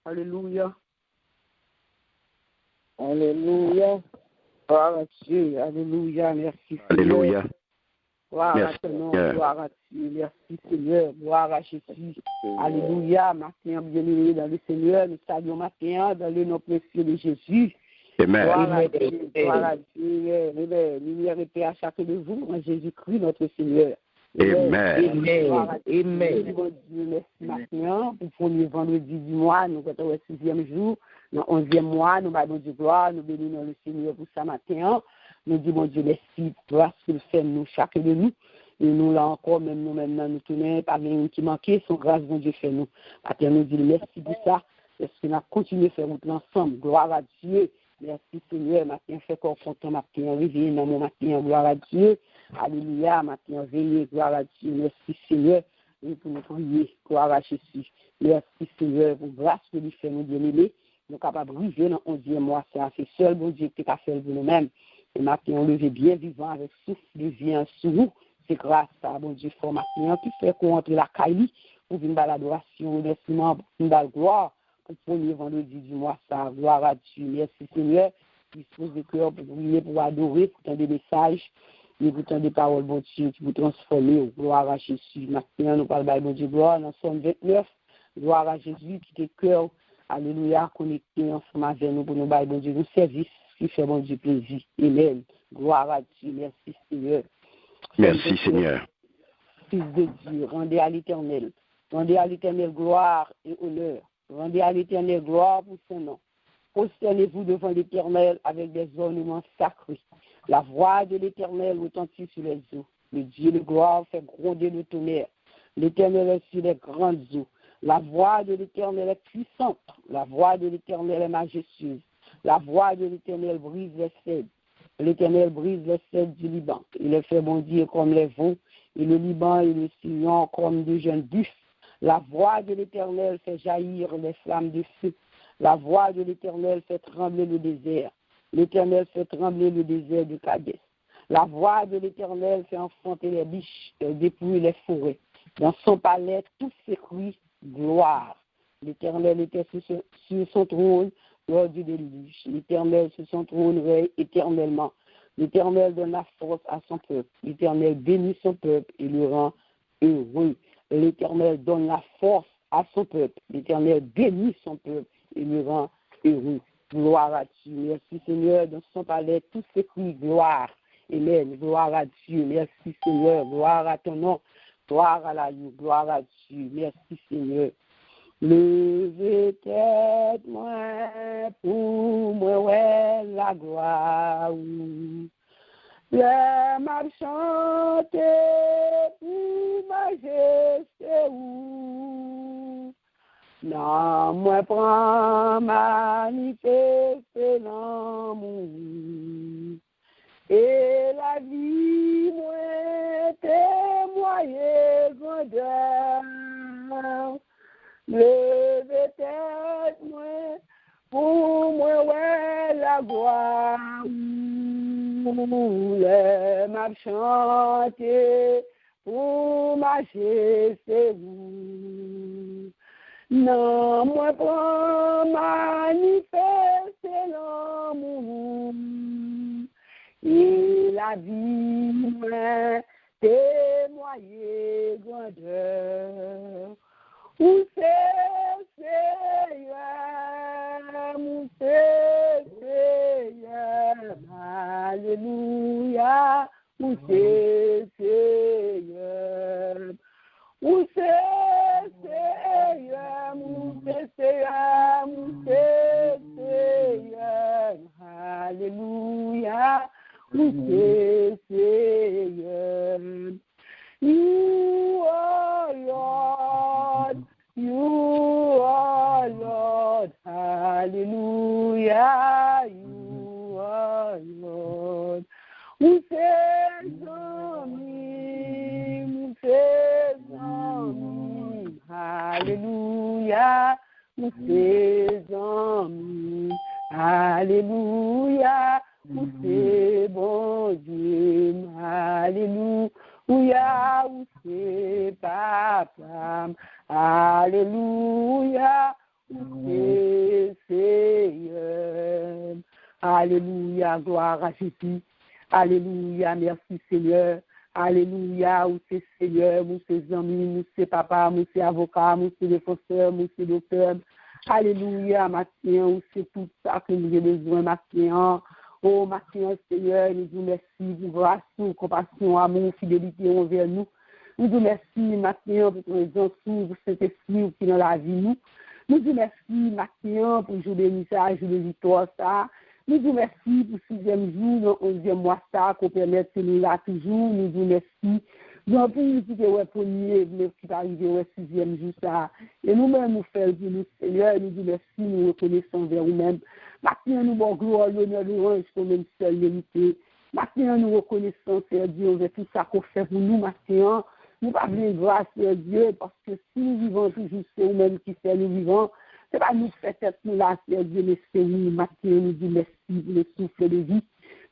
Alléluia. Alléluia. Gloire à Dieu. Alléluia. Merci. Alléluia. Gloire à ton nom. Gloire à Dieu. Merci Seigneur. Gloire à Jésus. Alléluia. Matin bien-aimé dans le Seigneur. Nous saluons matin dans le nom précieux de Jésus. Amen. Gloire à Dieu. Gloire à Dieu. Lumière et paix à chacun de vous en Jésus-Christ notre Seigneur. Amen. Amen. Amen. Bon Dieu, merci matin. Pour le premier vendredi du mois, nous sommes au 6e jour, dans le 11e mois, nous avons du gloire, nous bénissons le Seigneur pour ce matin. Nous disons, bon Dieu, merci pour ce qu'il fait nous, chacun de nous. Et nous, là encore, même nous, maintenant, nous tournons, pas rien qui manquait, son grâce, bon Dieu, fait nous. Matin, nous disons merci pour ça, parce qu'on a continué à faire route ensemble. Gloire à Dieu. Merci Seigneur, matin, fait qu'on content, matin, réveillé dans mon matin, gloire à Dieu. Alléluia, matin, veillé, gloire à Dieu. Merci Seigneur, et pour nous prier, gloire à Jésus. Merci Seigneur, pour grâce que nous fait nous bien-aimés. Nous sommes capables de vivre dans le 11e mois, c'est seul bon Dieu qui a fait pour nous-mêmes. Et matin, on levé bien vivant avec souffle de vie en sous. C'est grâce à bon Dieu, fort matin, qui fait qu'on entre la caille, pour venir à l'adoration, remerciement, pour la gloire. Le premier vendredi du mois, ça, gloire à Dieu. Merci Seigneur, dispose de cœur pour prier, pour adorer, pour tendre des messages, et pour tendre des paroles, bon Dieu, qui vous transformer. Gloire à Jésus. Maintenant, nous parlons de bon Dieu, gloire, dans Somme 29, gloire à Jésus, qui est cœur, alléluia, connecté ensemble avec nous, pour nous parler, bon Dieu, nous service, qui fait bon Dieu plaisir. Amen. Gloire à Dieu. Merci Seigneur. Merci Seigneur. Fils de Dieu, rendez à l'Éternel. Rendez à l'Éternel gloire et honneur. Rendez à l'Éternel gloire pour son nom. Prosternez-vous devant l'Éternel avec des ornements sacrés. La voix de l'Éternel retentit sur les eaux. Le Dieu de gloire fait gronder le tonnerre. L'Éternel est sur les grandes eaux. La voix de l'Éternel est puissante. La voix de l'Éternel est majestueuse. La voix de l'Éternel brise les cèdres. L'Éternel brise les cèdres du Liban. Il les fait bondir comme les veaux, et le Liban et le Sion comme de jeunes buffles. La voix de l'Éternel fait jaillir les flammes de feu. La voix de l'Éternel fait trembler le désert. L'Éternel fait trembler le désert de Kadès. La voix de l'Éternel fait enfanter les biches et dépouiller les forêts. Dans son palais, tous s'écrient gloire. L'Éternel était sur son trône lors du déluge. L'Éternel sur son trône règne éternellement. L'Éternel donne la force à son peuple. L'Éternel bénit son peuple et le rend heureux. L'Éternel donne la force à son peuple. L'Éternel bénit son peuple et le rend heureux. Gloire à Dieu. Merci Seigneur. Dans son palais, tout s'écrit gloire. Amen. Gloire à Dieu. Merci Seigneur. Gloire à ton nom. Gloire à la Dieu. Gloire à Dieu. Merci Seigneur. Levez tête moi pour moi ouais la gloire. Le m'a chanté pour majesté ou. Non, moi prends manifester l'amour. Et la vie, moi témoigner grandeur. Levez tête moi pour moi ouais la gloire. Le m'a chanté pour majesté vous. Non, moi pour manifester l'amour. Et la vie moi témoigner grandeur. Où c'est Seigneur, où c'est Seigneur, alléluia, où c'est Seigneur, où c'est Seigneur, où c'est Seigneur, où c'est Seigneur, alléluia, où c'est Seigneur. You are Lord, you are Lord, hallelujah, you are Lord. Où c'est amis, hallelujah, où c'est amis, hallelujah, où c'est bon Dieu, hallelujah. Ouya, où c'est papa, alléluia, où c'est Alléluia, gloire à Jésus. Alléluia, merci Seigneur. Alléluia, où c'est Seigneur, où c'est amis, où c'est papa, où c'est avocat, où c'est défenseur, où c'est docteur. Alléluia, matin, où c'est tout ça que nous avons besoin, matin. Oh, matin, Seigneur, nous vous merci pour grâce, pour compassion, amour, fidélité envers nous. Nous vous merci, matin, pour présence, pour cet esprit qui est dans la vie, nous. Nous vous merci, matin, pour jour de message, jour de victoire, ça. Nous vous merci pour 6e jour, 11e mois, ça, qu'on permette de nous là toujours. Nous vous merci. Nous avons pu quitter le premier, mais qui va arriver au 6e jour, ça. Et nous-mêmes, nous faisons pour nous, Seigneur, nous vous merci, nous reconnaissons vers nous-mêmes. Maintenant, nous avons gloire, l'honneur, l'orange, comme même seule vérité. Maintenant, nous reconnaissons, Seigneur Dieu, avec tout ça qu'on fait pour nous, maintenant. Nous pas besoin de grâce, Seigneur Dieu, parce que si nous vivons toujours, c'est nous-mêmes qui fait nous vivons. C'est pas nous qui faisons nous là, Seigneur Dieu, mais c'est nous, maintenant, nous disons merci pour le souffle de vie.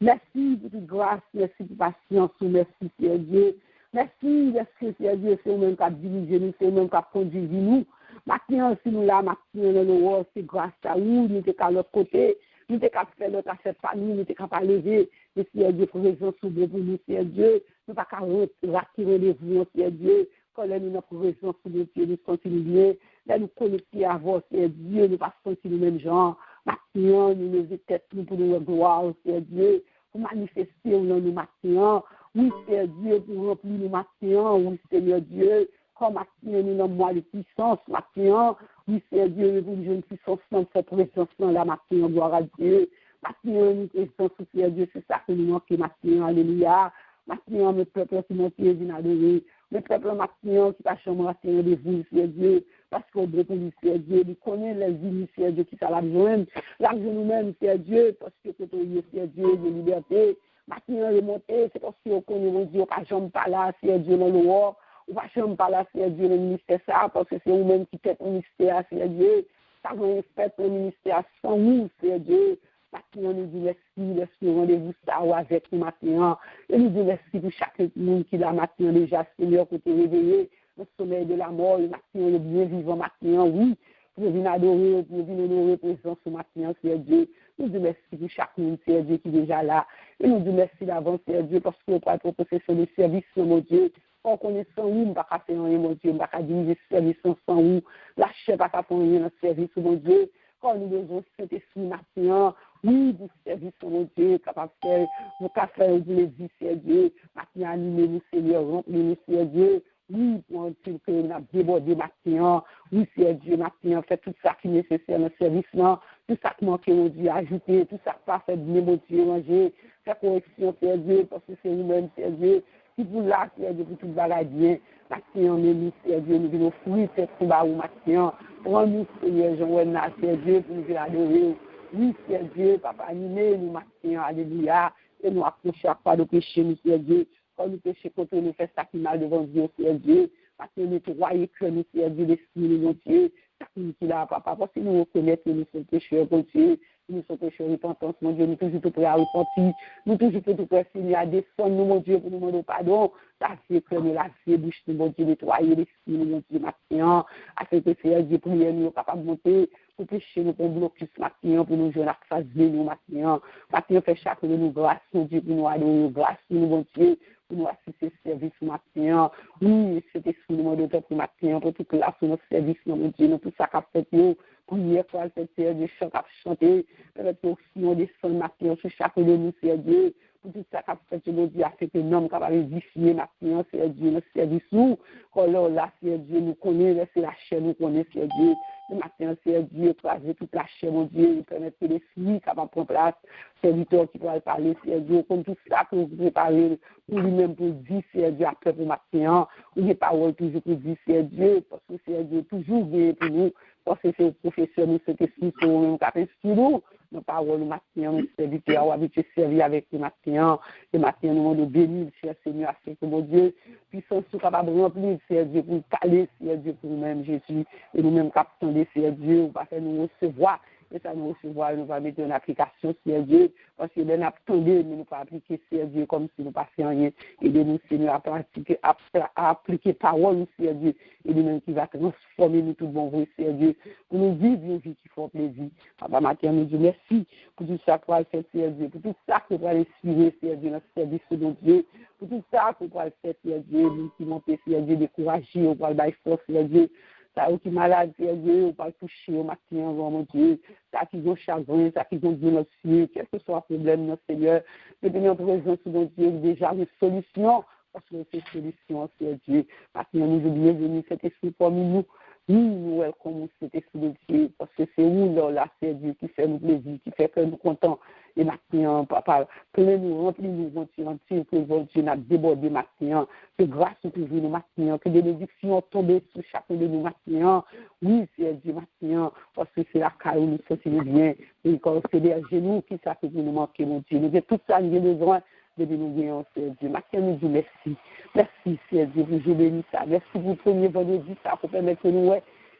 Merci pour toute grâce, merci pour patience, merci, Seigneur Dieu. Merci, parce que, Seigneur Dieu, c'est nous-mêmes qui avons dirigé nous, c'est nous-mêmes qui avons conduit nous. Maintenant, si nous là, maintenant, dans le roi, c'est grâce à vous, nous sommes à l'autre côté, nous sommes capables de faire notre affaire famille, nous sommes capables de lever, mais Seigneur Dieu, présence sur vous pour nous, Seigneur Dieu, nous ne pouvons pas retirer les vous, Seigneur Dieu, quand nous avons notre présence sur nous, Dieu, nous continuons bien, là, nous connecter à vous, Seigneur Dieu, nous ne pas sentir le même genre, maintenant, nous levons tête nous pour nous gloire, Seigneur Dieu, pour manifester dans nous maintenant, oui, Seigneur Dieu, pour remplir nous maintenant, oui, Seigneur Dieu, comme maintenant, nous avons moins de puissance maintenant. Oui, Seigneur Dieu, nous avons une puissance dans cette présence dans la maintenant, gloire à Dieu. Maintenant, nous présence, Seigneur Dieu, c'est ça que nous manquons maintenant, alléluia. Maintenant, mes peuples qui m'ont pieds viennent adorer. Mes peuples maintenant qui passent chambre à Seigneur de vous, Seigneur Dieu, parce qu'on veut pour nous, Seigneur Dieu, nous connaissons les unis, Seigneur Dieu, qui sont la besoin. L'argent nous-mêmes, Seigneur Dieu, parce que c'est au Seigneur Dieu, de liberté. Maintenant, remonter, c'est parce qu'on connaît, mon Dieu, on ne jambe pas là, Seigneur Dieu, dans le roi. On va jamais pas là, Seigneur Dieu, le ministère, ça, parce que c'est vous-même qui faites le ministère, Seigneur Dieu. Ça va faire le ministère sans nous, Seigneur Dieu. Maintenant, nous disons merci, rendez-vous ça ou avec nous maintenant. Et nous disons merci pour chaque monde qui l'a maintenant déjà, Seigneur, pour te réveiller, le sommeil de la mort, le matin, le bien vivant maintenant, oui. Pour venir adorer, pour venir honorer présence ce matin, Seigneur Dieu. Nous disons merci pour chaque monde, Seigneur Dieu, qui est déjà là. Et nous disons merci d'avance, Seigneur Dieu, parce qu'on peut être possession de service, mon Dieu. En connaissant où, on ne peut pas faire rien, mon Dieu, on ne peut pas diriger ce service sans où, la chair ne peut pas faire rien dans le service, mon Dieu. Quand nous devons Saint-Esprit maintenant, oui, vous service, mon Dieu, capable de faire, vous pouvez faire les vies, Seigneur Dieu, maintenant animez-nous, Seigneur, remplis-nous, Seigneur Dieu. Oui, pour dire que nous avons débordé maintenant, oui, Seigneur Dieu, maintenant, fait tout ça qui est nécessaire dans le service, là, tout ça qui manque, mon Dieu, ajouter, tout ça qui pas fait bien, mon Dieu, manger, faire correction, Seigneur Dieu, parce que c'est nous-mêmes, Seigneur Dieu. Si vous là, Seigneur Dieu, pour tout bagage bien, maintenant, nous, Seigneur Dieu, nous venons fruits, c'est tout bas ou maintenant. Prends-nous, Seigneur, Jean-Wenna, Seigneur Dieu, pour nous venir adorer. Oui, Seigneur Dieu, Papa, animez-nous maintenant, alléluia, et nous approcher à pas de péché, nous, Seigneur Dieu. Quand nous péchons contre nous, fait ça qui mal devant Dieu, Seigneur Dieu. Parce que nous croyons que nous, Seigneur Dieu, l'esprit, mon Dieu, ça qui est là, Papa, parce que nous reconnaissons que nous sommes pécheurs, mon Dieu. Nous sommes pécheurs, repentance, mon Dieu, nous toujours tout prêts à repentir, nous toujours tout prêts à descendre, nous, mon Dieu, pour nous demander pardon. La vie que nous, la vie, bouche, mon Dieu, nettoyer l'esprit, mon Dieu, maintenant, afin que Seigneur Dieu, prière, nous, capable de monter, pour pécher, nous, pour blocus, maintenant, pour nous jouer la face de nous, maintenant. Maintenant, fait chaque de nous grâce, mon Dieu, pour nous adorer, grâce, nous, mon Dieu, pour nous assister au service, maintenant. Oui, cet esprit, nous, de temps, pour maintenant, pour toute la sur notre service, mon Dieu, nous, tout ça qu'a fait, nous, prière, pour le Seigneur Dieu, chant qu'a chanté, peut-être aussi, on descend maintenant sur chaque de nous, Seigneur Dieu, pour tout ça qu'a fait, mon Dieu, afin que l'homme capable de édifier maintenant, Seigneur Dieu, notre service, nous, quand là, Seigneur Dieu, nous connaît, c'est la chair, nous connaît, Seigneur Dieu, le matin, Seigneur Dieu, écraser toute la chair, mon Dieu, permettre que l'esprit capable de prendre place, serviteur qui pourra parler, Seigneur Dieu, comme tout ça que vous préparez pour lui-même, pour dire, Seigneur Dieu, après pour matin, ou des paroles toujours pour dire, Seigneur Dieu, parce que Seigneur Dieu, toujours bien pour nous, parce que c'est le professeur, nous, cet esprit, c'est nous qui a inspiré nous, nos paroles, matin, nous, serviteurs, ou habitués à servir avec le matin, nous, nous bénir, cher Seigneur, afin que, mon Dieu, puissance soit capable de remplir, Seigneur Dieu, pour parler, Seigneur Dieu, pour nous-mêmes, Jésus, et nous-mêmes, captons, Seigneur Dieu, ou pas faire nous recevoir, et ça nous recevoir, nous va mettre en application, Seigneur Dieu, parce que nous attendons, mais nous pas appliquer, Seigneur Dieu, comme si nous pas fait rien. Et de nous, Seigneur, à pratiquer, à appliquer parole, Seigneur Dieu, et de même qui va transformer nous tout bon vrai, Seigneur Dieu, pour nous vivre une vie qui fait plaisir. Papa matin, nous disons merci pour tout ça qu'on va faire, Seigneur Dieu, pour tout ça qu'on va inspirer, Seigneur Dieu, notre service de Dieu, pour tout ça qu'on va faire, Seigneur Dieu, nous qui montons, Seigneur Dieu, décourager, on va le bailler force, Seigneur Dieu. Ça qui est malade, Seigneur Dieu, on va toucher au matin, mon Dieu. Ça qui ont chagrin, ça qui ont diagnostic, quel que soit le problème, notre Seigneur. Et de notre présence, mon Dieu, déjà une solution, parce que c'est une solution, Seigneur Dieu. Maintenant, nous sommes bienvenus, cet esprit parmi nous. Nous welcome cet esprit de Dieu, parce que c'est où là, Seigneur Dieu, qui fait nous plaisir, qui fait que nous contents. Et maintenant, papa, plein-nous, remplis-nous, mon Dieu, entier, que mon Dieu n'a débordé maintenant, que grâce toujours nous maintenant, que des bénédictions tombent sur chacun de nous maintenant. Oui, Seigneur Dieu, maintenant, parce que c'est la cas où nous sentimos bien, et quand c'est des genoux qui ça fait nous manquer, mon Dieu. Nous avons tout ça, nous avons besoin de nous guérir, Seigneur Dieu. Maintenant, nous disons merci. Merci, Seigneur Dieu, pour je bénis ça. Merci pour le premier vendredi, ça, pour permettre que nous,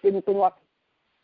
et nous connaissons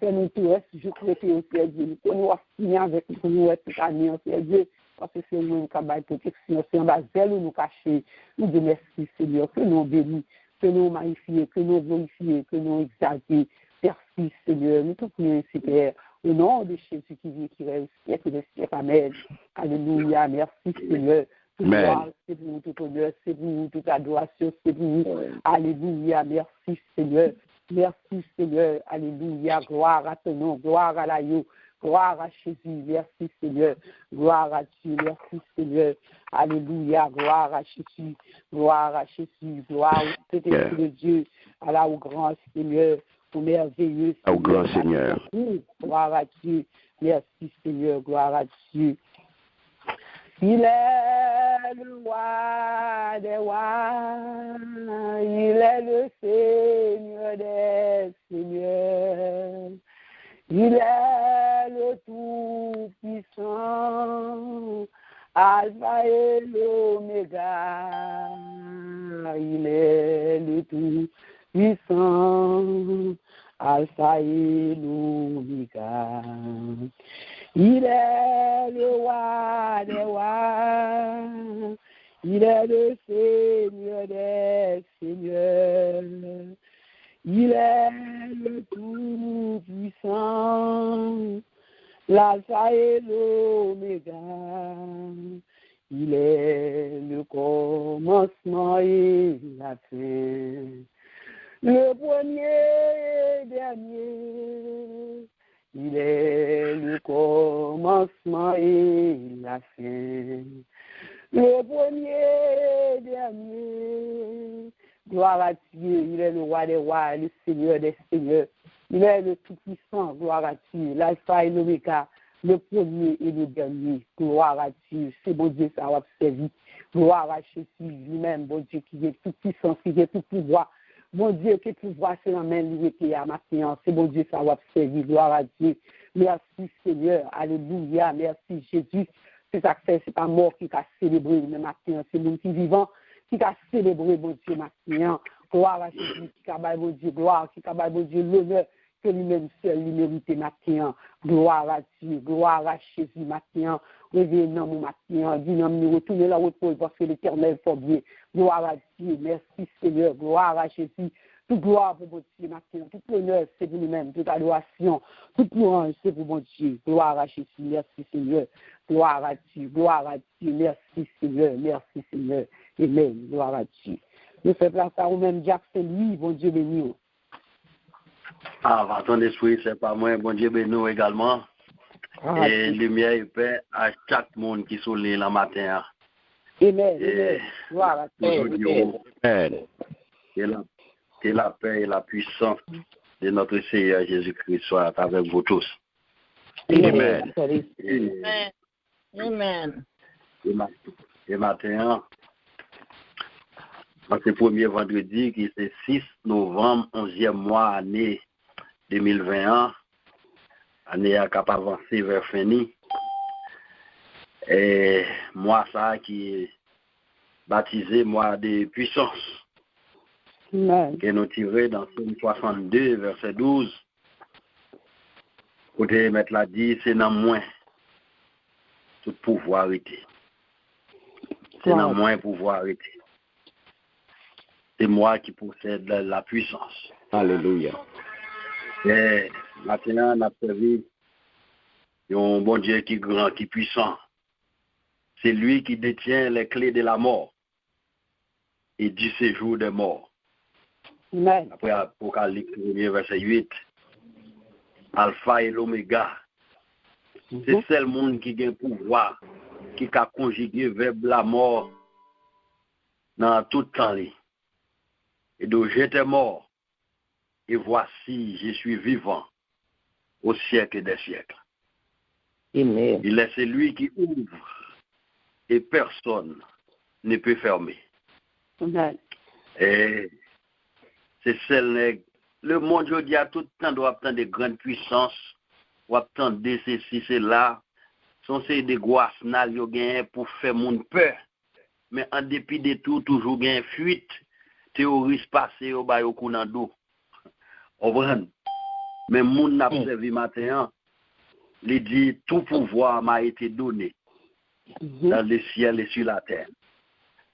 nous tout reste, je crois que Seigneur Dieu, nous nous finir avec nous toute l'année, Seigneur Dieu, parce que c'est nous qui avons protection, c'est en bas d'elle où nous cacher. Nous disons merci, Seigneur, que nous bénis, que nous magnifions, que nous glorifions, que nous exaltons. Merci, Seigneur, nous tout prions, Père, au nom de Jésus qui vit, qui reste, siècle de siècle, amen. Alléluia, merci, Seigneur. Toute gloire, c'est pour vous, tout honneur, c'est pour vous, toute adoration, c'est pour vous. Alléluia, merci, Seigneur. Merci Seigneur, alléluia, gloire à ton nom, gloire à l'agneau, gloire à Jésus, merci Seigneur, gloire à Dieu, merci Seigneur, alléluia, gloire à Jésus, gloire au Saint-Esprit de Dieu, à la au grand Seigneur, au merveilleux Seigneur, au grand Seigneur, gloire à Dieu, merci Seigneur, gloire à Dieu. Il est le roi des rois, il est le Seigneur des seigneurs, il est le Tout-Puissant, Alpha et l'Oméga, il est le Tout-Puissant, Alpha et l'Oméga. Il est le roi des rois, il est le Seigneur des seigneurs, il est le Tout-Puissant, l'Alpha et l'Oméga, il est le commencement et la fin, le premier et dernier. Il est le commencement et la fin, le premier et dernier. Gloire à Dieu, il est le roi des rois, le Seigneur des seigneurs. Il est le Tout-Puissant, gloire à Dieu, l'Alpha et l'Oméga, le premier et le dernier. Gloire à Dieu, c'est bon Dieu, ça va servir. Gloire à Jésus lui-même, bon Dieu, qui est tout-puissant, qui est tout pouvoir. Bon Dieu, que pouvoir c'est la main liée à ma fiance. C'est bon Dieu, ça va servir. Gloire à Dieu. Merci Seigneur. Alléluia. Merci Jésus. C'est ça que c'est pas mort qui a célébré le matin. C'est nous qui vivant qui a célébré bon Dieu matin. Gloire à Jésus qui a bon Dieu. Gloire qui a bon Dieu l'honneur que lui-même seul lui mérite matin. Gloire à Dieu. Gloire à Jésus matin. Revenons mon matin. Dis-nous nous retourner la repose parce que l'Éternel fait bien. Gloire à Dieu. Merci Seigneur. Gloire à Jésus. Toute gloire pour mon Dieu matin. Toute honneur c'est pour nous-mêmes. Toute adoration. Toute louange c'est pour mon Dieu. Gloire à Jésus. Merci Seigneur. Gloire à Dieu. Gloire à Dieu. Merci Seigneur. Merci Seigneur. Amen. Gloire à Dieu. Nous faisons place à nous-mêmes. Jackson, lui, bon Dieu béni. Ah, ton esprit, c'est pas moi, bon Dieu béni également. Et lumière et paix à chaque monde qui souligne la matin. Amen. Amen. Gloire à Dieu. Amen. Que la paix et la puissance de notre Seigneur Jésus-Christ soient avec vous tous. Amen. Amen. Et matin, en ce premier vendredi, qui c'est 6 novembre, 11e mois, année 2021, année à cap avancé vers fini. Et moi, ça qui est baptisé, moi, de puissance. Amen. Que nous tirons dans Psaume 62, verset 12. Côté mettre la dit, c'est dans moins tout pouvoir arrêter. C'est dans moins pouvoir arrêter. C'est moi qui possède la puissance. Alléluia. Et maintenant, on a servi un bon Dieu qui est grand, qui est puissant. C'est lui qui détient les clés de la mort et du séjour des morts. Amen. Après Apocalypse 1, verset 8, Alpha et l'Oméga. C'est seul monde qui a un pouvoir, qui a conjugué verbe la mort dans tout temps. Et donc j'étais mort, et voici, je suis vivant au siècle des siècles. Amen. Il est celui qui ouvre, et personne ne peut fermer. Amen. Et c'est celle le monde aujourd'hui à tout le temps doit obtenir de grandes puissances, ou obtenir de ceci, cela. Sont ces des gros arsenal pour faire mon peur. Mais en dépit de tout, toujours gain fuite, terroriste passé au bail au Kounando. Mais mon n'a servi matin, il dit tout pouvoir m'a été donné dans le ciel et sur la terre.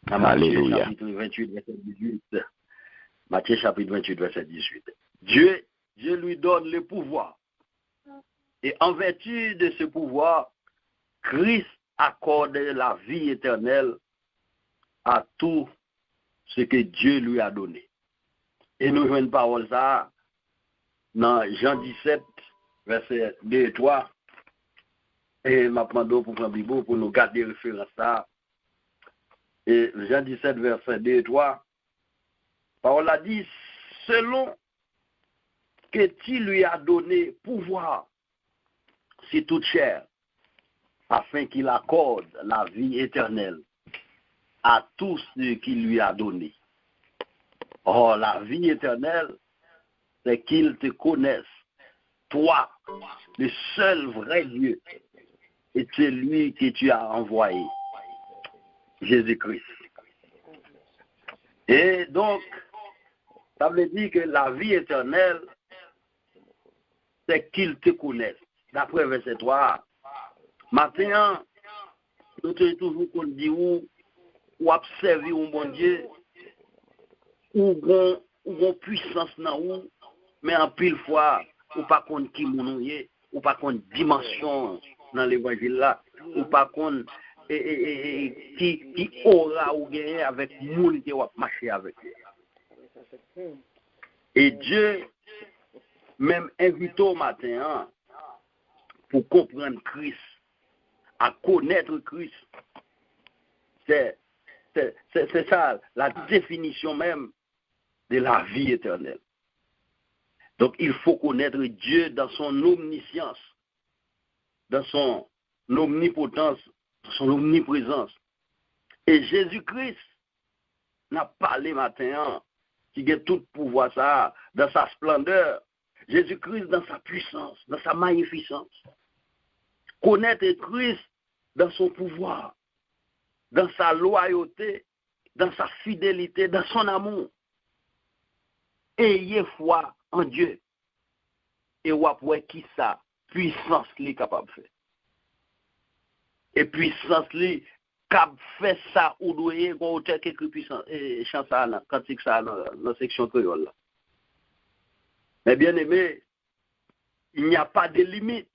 Dans Matthieu chapitre 28, verset 18. Matthieu chapitre 28, verset 18. Dieu lui donne le pouvoir. Et en vertu de ce pouvoir, Christ accorde la vie éternelle à tout ce que Dieu lui a donné. Et nous jouons une parole ça dans Jean 17, verset 2 et 3. Et ma demande pour prendre Bible pour nous garder référence ça. Et Jean 17, verset 2 et 3. Parole a dit, selon que tu lui as donné pouvoir sur toute chair, afin qu'il accorde la vie éternelle à tous ceux qu'il lui a donné. Or, la vie éternelle, c'est qu'ils te connaissent, toi, le seul vrai Dieu, et celui que tu as envoyé, Jésus-Christ. Et donc, ça veut dire que la vie éternelle, c'est qu'ils te connaissent. D'après verset 3, maintenant, nous sommes toujours qu'on dit ou observer un bon Dieu, ou gon puissance dans ou, mais en pile fois, ou pas qu'on qui mounouye, ou pas qu'on dimension dans l'évangile là, ou pas qu'on qui aura ou gagné avec moun qui va marcher avec lui. Et Dieu même invite au matin pour comprendre Christ, à connaître Christ. C'est ça la définition même de la vie éternelle. Donc il faut connaître Dieu dans son omniscience, dans son omnipotence, dans son omniprésence. Et Jésus-Christ n'a parlé matin, qui a tout pouvoir ça, dans sa splendeur. Jésus-Christ dans sa puissance, dans sa magnificence. Connaître Christ dans son pouvoir, dans sa loyauté, dans sa fidélité, dans son amour. Ayez foi en Dieu. Et vous voyez qui ça, puissance li capable de faire. Et puissance li capable de faire ça ou doyer qu'on auteur qui écrit puissance et chant ça là, cantique ça dans la section créole là. Mais bien aimé, il n'y a pas de limite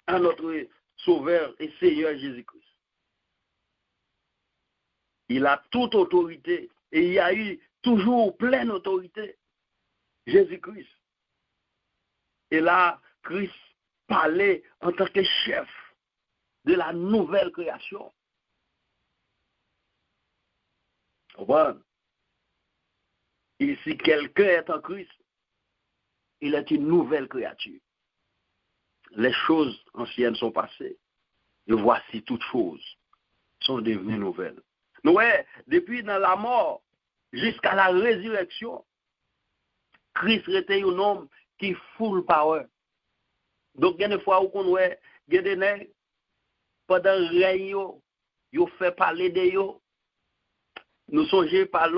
à notre Sauveur et Seigneur Jésus-Christ. Il a toute autorité et il y a eu toujours pleine autorité. Jésus-Christ. Et là, Christ parlait en tant que chef de la nouvelle création. Bon. Et si quelqu'un est en Christ, il est une nouvelle créature. Les choses anciennes sont passées. Et voici toutes choses sont devenues nouvelles. Nous, depuis dans la mort jusqu'à la résurrection, Christ était un homme qui full power. Donc, il y a des fois où on voit, il y a des nègres, pendant le règne, ils fait parler de eux. Nous songeons par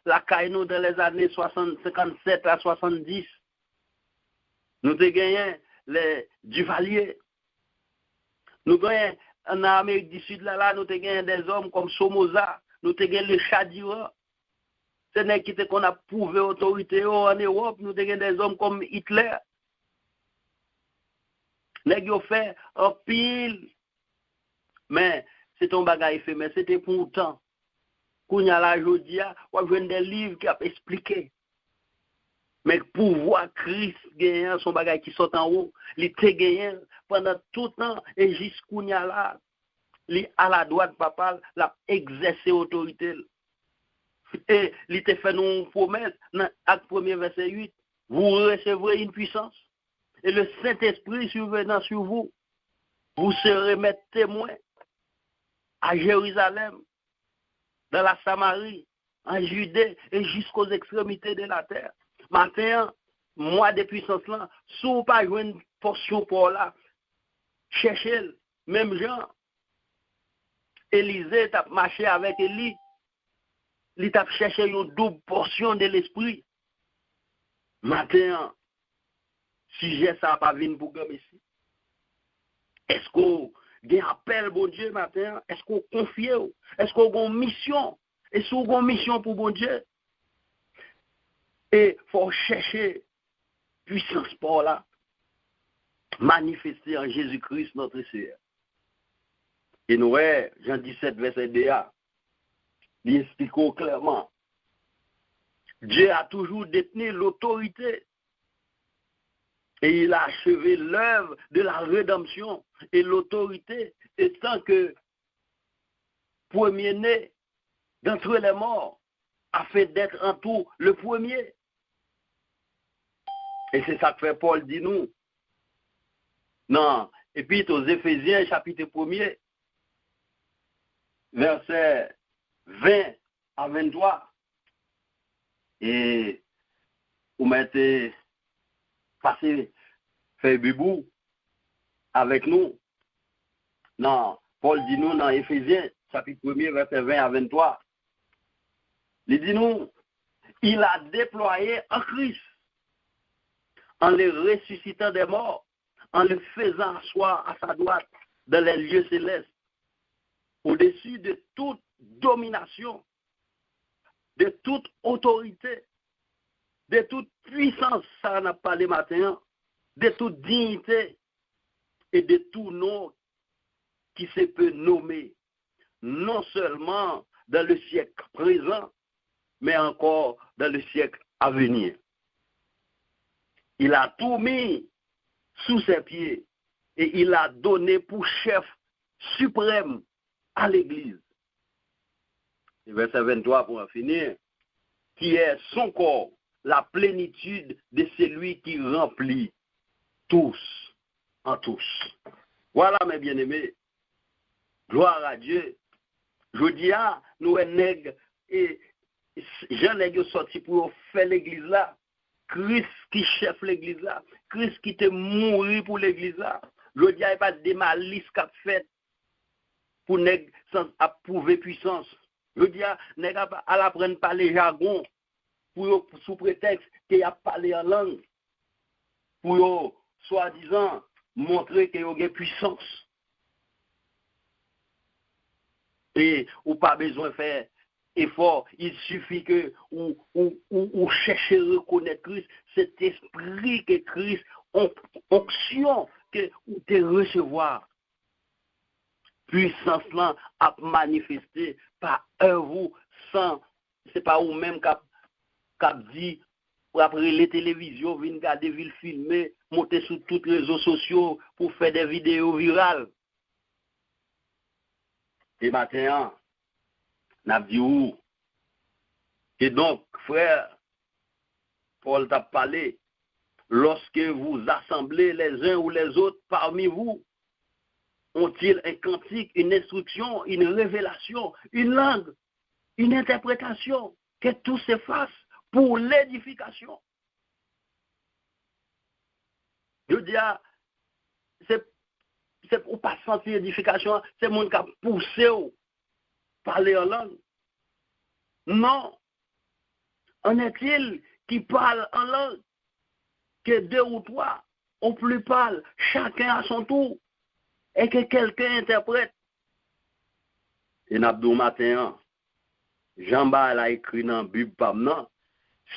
la caïno dans les années 57 à 70. Nous avons gagné les Duvalier. Nous avons en Amérique du Sud, là, nous avons des hommes comme Somoza, nous avons le Chadira. Ce n'est qu'on a prouvé autorité en Europe, nous avons des hommes comme Hitler. Nous avons fait un pile. Mais c'est un bagage éphémère, c'était pour autant. Quand il y a la jodia, on a des livres qui ont expliqué. Mais pour voir Christ gagner son bagage qui sort en haut, il était gagné pendant tout le temps et jusqu'où il y a là, il à la droite papa, l'a exercé autorité. Et il était fait une promesse dans Acte 1er verset 8, vous recevrez une puissance et le Saint-Esprit survenant sur vous, vous serez mes témoins à Jérusalem, dans la Samarie, en Judée et jusqu'aux extrémités de la terre. Maintenant, moi de puissance là, si vous pas une portion pour là, cherchez même Jean. Élisée t'a marché avec Élie. Il t'a cherché une double portion de l'esprit. Maintenant, si j'ai ça pas venir pour comme ici. Est-ce qu'on a un appel, bon Dieu, maintenant? Est-ce qu'on confie? Est-ce qu'on a une mission? Est-ce qu'on a une mission pour bon Dieu? Et il faut chercher puissance pour là, manifester en Jésus-Christ notre Seigneur. Et nous, Jean 17, verset 2, il explique clairement. Dieu a toujours détenu l'autorité et il a achevé l'œuvre de la rédemption et l'autorité étant que premier-né d'entre les morts afin d'être en tout le premier. Et c'est ça que fait Paul dit nous. Non, et puis aux Éphésiens chapitre 1er, verset 20 à 23. Et vous mettez passer faire bibou avec nous. Non, Paul dit nous dans Éphésiens chapitre 1er, verset 20 à 23. Il dit nous, il a déployé en Christ, en le ressuscitant des morts, en le faisant asseoir à sa droite dans les lieux célestes, au-dessus de toute domination, de toute autorité, de toute puissance, ça n'a pas les matins, de toute dignité et de tout nom qui se peut nommer, non seulement dans le siècle présent, mais encore dans le siècle à venir. Il a tout mis sous ses pieds et il a donné pour chef suprême à l'Église. Verset 23 pour en finir, qui est son corps, la plénitude de celui qui remplit tous en tous. Voilà mes bien-aimés, gloire à Dieu. Je dis à nous, nègres, et Jean est sorti pour faire l'église là. Christ qui chef l'église là. Christ qui te mourir pour l'église là. Je dis à pas de malice qu'a fait pour nègres sans approuver puissance. Je dis à nègres à l'apprendre par les jargons pour sous prétexte qu'il a parlé en langue. Pour soi-disant montrer qu'il y a une puissance. Et ou pas besoin de faire effort, il suffit que ou chercher à reconnaître Christ, cet esprit que Christ, onction que ou te recevoir. Puissance là à manifester par vous sans, c'est pas vous même qui dit après les télévisions, venir regarder ville filmer, monter sur tous les réseaux sociaux pour faire des vidéos virales. Et maintenant, on a dit où? Et donc, frère, Paul t'a parlé, lorsque vous assemblez les uns ou les autres parmi vous, ont-ils un cantique, une instruction, une révélation, une langue, une interprétation, que tout se fasse pour l'édification? Je dis, c'est pour pas sentir l'édification, c'est le monde qui a poussé ou parler en langue. Non. En est-il qui parle en langue que deux ou trois au plus pâle, chacun à son tour, et que quelqu'un interprète. Et Nabdou matin, Jean-Baptiste a écrit dans la Bible,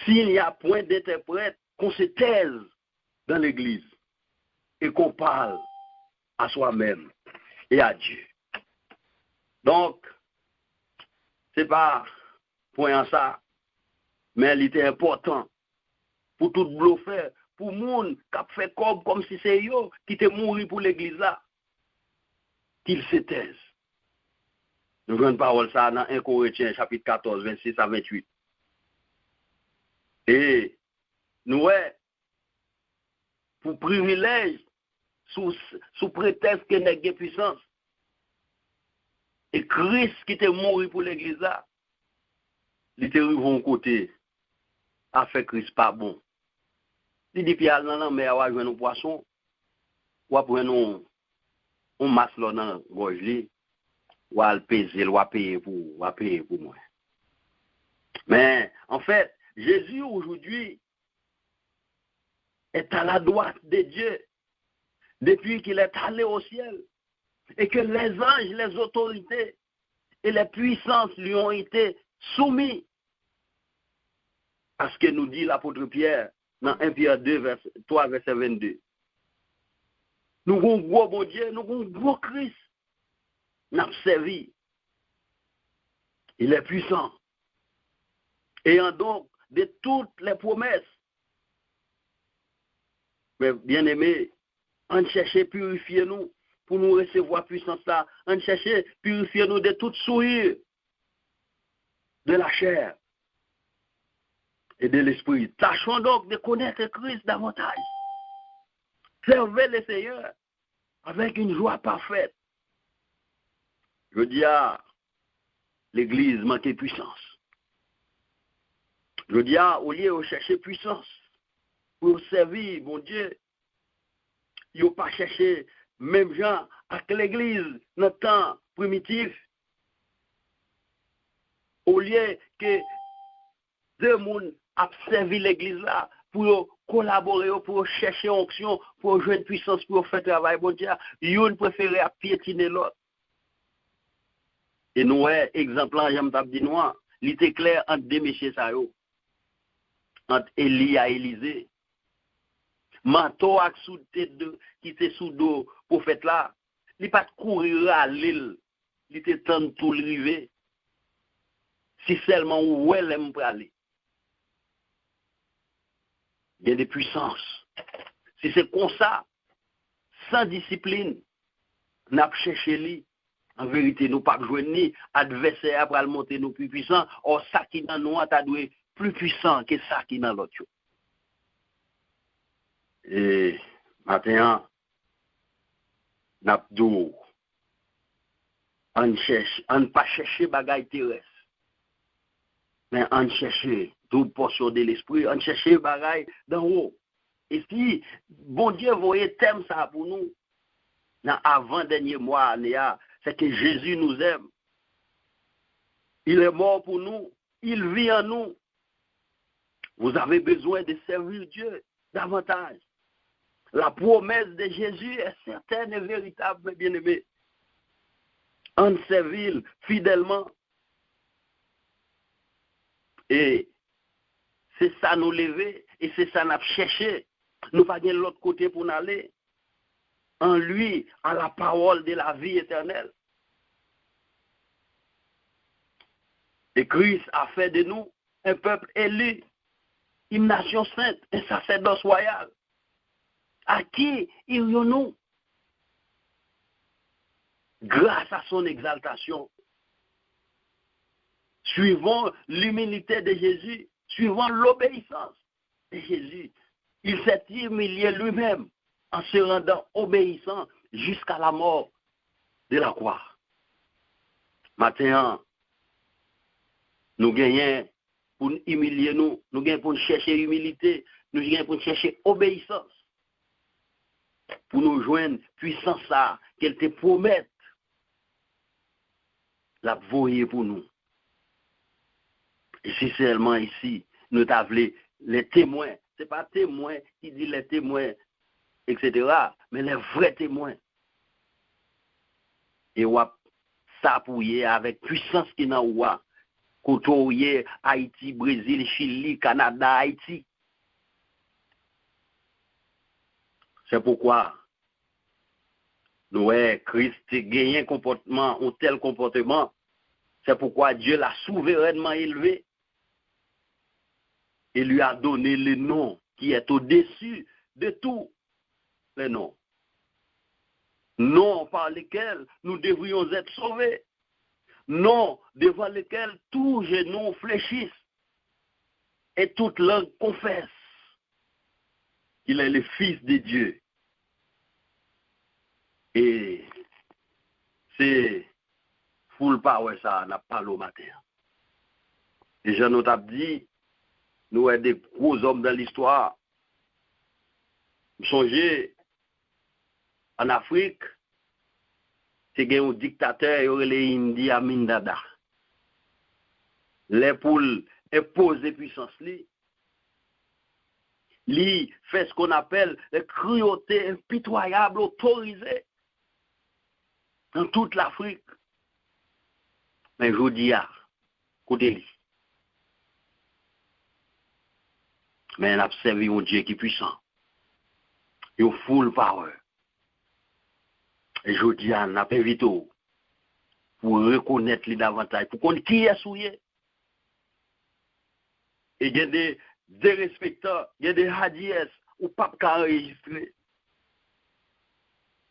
s'il n'y a point d'interprète, qu'on se taise dans l'église et qu'on parle à soi-même et à Dieu. Donc, c'est pas point ça, mais il était important pour tout bluffer, pour monde qui a fait comme si c'est eux qui étaient morts pour l'église là, qu'ils se taisent. Nous avons une parole ça dans 1 Corinthiens chapitre 14, 26 à 28. Et nous, pour privilège, sous prétexte qu'il n'y a pas puissance, et Christ qui était mort pour l'église là, il était arrivé de côté, a fait Christ pas bon. Il dit, puis il dans la mer, il va jouer nos poissons, ou après nous, on masse dans la gorge, ou va peser, ou va payer pour moi. Mais en fait, Jésus aujourd'hui est à la droite de Dieu depuis qu'il est allé au ciel et que les anges, les autorités et les puissances lui ont été soumis à ce que nous dit l'apôtre Pierre dans 1 Pierre 2, 3, verset 22. Nous avons gros bon Dieu, nous avons gros Christ. Nous avons servi. Il est puissant. Ayant donc de toutes les promesses. Mais bien aimé, on cherche à purifier nous pour nous recevoir puissance là. On cherche à purifier nous de toute souillure de la chair et de l'esprit. Tâchons donc de connaître Christ davantage. Servez le Seigneur avec une joie parfaite. Je dis à l'Église manque de puissance. Je dis au lieu de chercher puissance pour servir mon Dieu, il ne faut pas chercher même gens avec l'Église dans le temps primitif. Au lieu que deux personnes a servi l'Église là pour collaborer, pour chercher onction, pour jouer de puissance, pour faire travail, bon Dieu, ils ont préféré à piétiner l'autre. Et nous, exemple, j'aime dit nous, il était clair entre deux messieurs, entre Élie et Élisée. Manteau qui était sous dos prophète là, il pas courir à l'île, il était temps de tout le river. Si seulement où elle aime pour aller. Il y a des puissances. Si c'est comme ça, sans discipline, n'a pas cherché lui. En vérité, nous pas jouer ni adversaire pour le monter nous plus puissants. Or, ça qui dans nous, t'as doué plus puissant que ça qui dans l'autre. Et maintenant, n'abdou, on pas chercher bagaille terrestre, mais on cherche toute portion de l'esprit, on cherche bagaille d'en haut. Et si bon Dieu voyait thème ça pour nous, dans avant-dernier mois, c'est que Jésus nous aime. Il est mort pour nous, il vit en nous. Vous avez besoin de servir Dieu davantage. La promesse de Jésus est certaine et véritable, mes bien-aimés. En servir fidèlement. Et c'est ça nous lever, et c'est ça nous chercher. Nous pas de l'autre côté pour nous aller. En lui, à la parole de la vie éternelle. Et Christ a fait de nous un peuple élu, une nation sainte, un sacerdoce royal. À qui irions-nous? Grâce à son exaltation. Suivant l'humilité de Jésus, suivant l'obéissance de Jésus, il s'est humilié lui-même en se rendant obéissant jusqu'à la mort de la croix. Maintenant, nous gagnons pour humilier nous gagnons pour chercher humilité, nous gagnons pour chercher obéissance, pour nous joindre puissance ça qu'elle te promette, la voyer pour nous. Et c'est seulement ici, nous t'avons les témoins. Ce n'est pas témoins qui dit les témoins etc. Mais les vrais témoins. Et on s'appuyer avec puissance qui n'a pas. Côtoyer Haïti, Brésil, Chili, Canada, Haïti. C'est pourquoi nous, Christ gagné un comportement, un tel comportement. C'est pourquoi Dieu l'a souverainement élevé et lui a donné le nom qui est au-dessus de tous les noms. Noms par lesquels nous devrions être sauvés. Noms devant lesquels tous genoux fléchissent et toute langue confesse qu'il est le Fils de Dieu. Et c'est full power ça, n'a pas le matin. Et je nous ai dit, nous sommes des gros hommes dans l'histoire. Vous songez, en Afrique, c'est un dictateur, les Indi Amin Dada. Les poules imposent puissance. Li fait ce qu'on appelle la cruauté impitoyable autorisée dans toute l'Afrique. Mais je dis, écoutez-li. Mais on a servi un Dieu qui est puissant. Il a full power. Et je dis, on a invité pour reconnaître les davantage, pour qu'on qui est souillé. Et il y a des respectants, il y a des hadies ou pas qu'à enregistrer.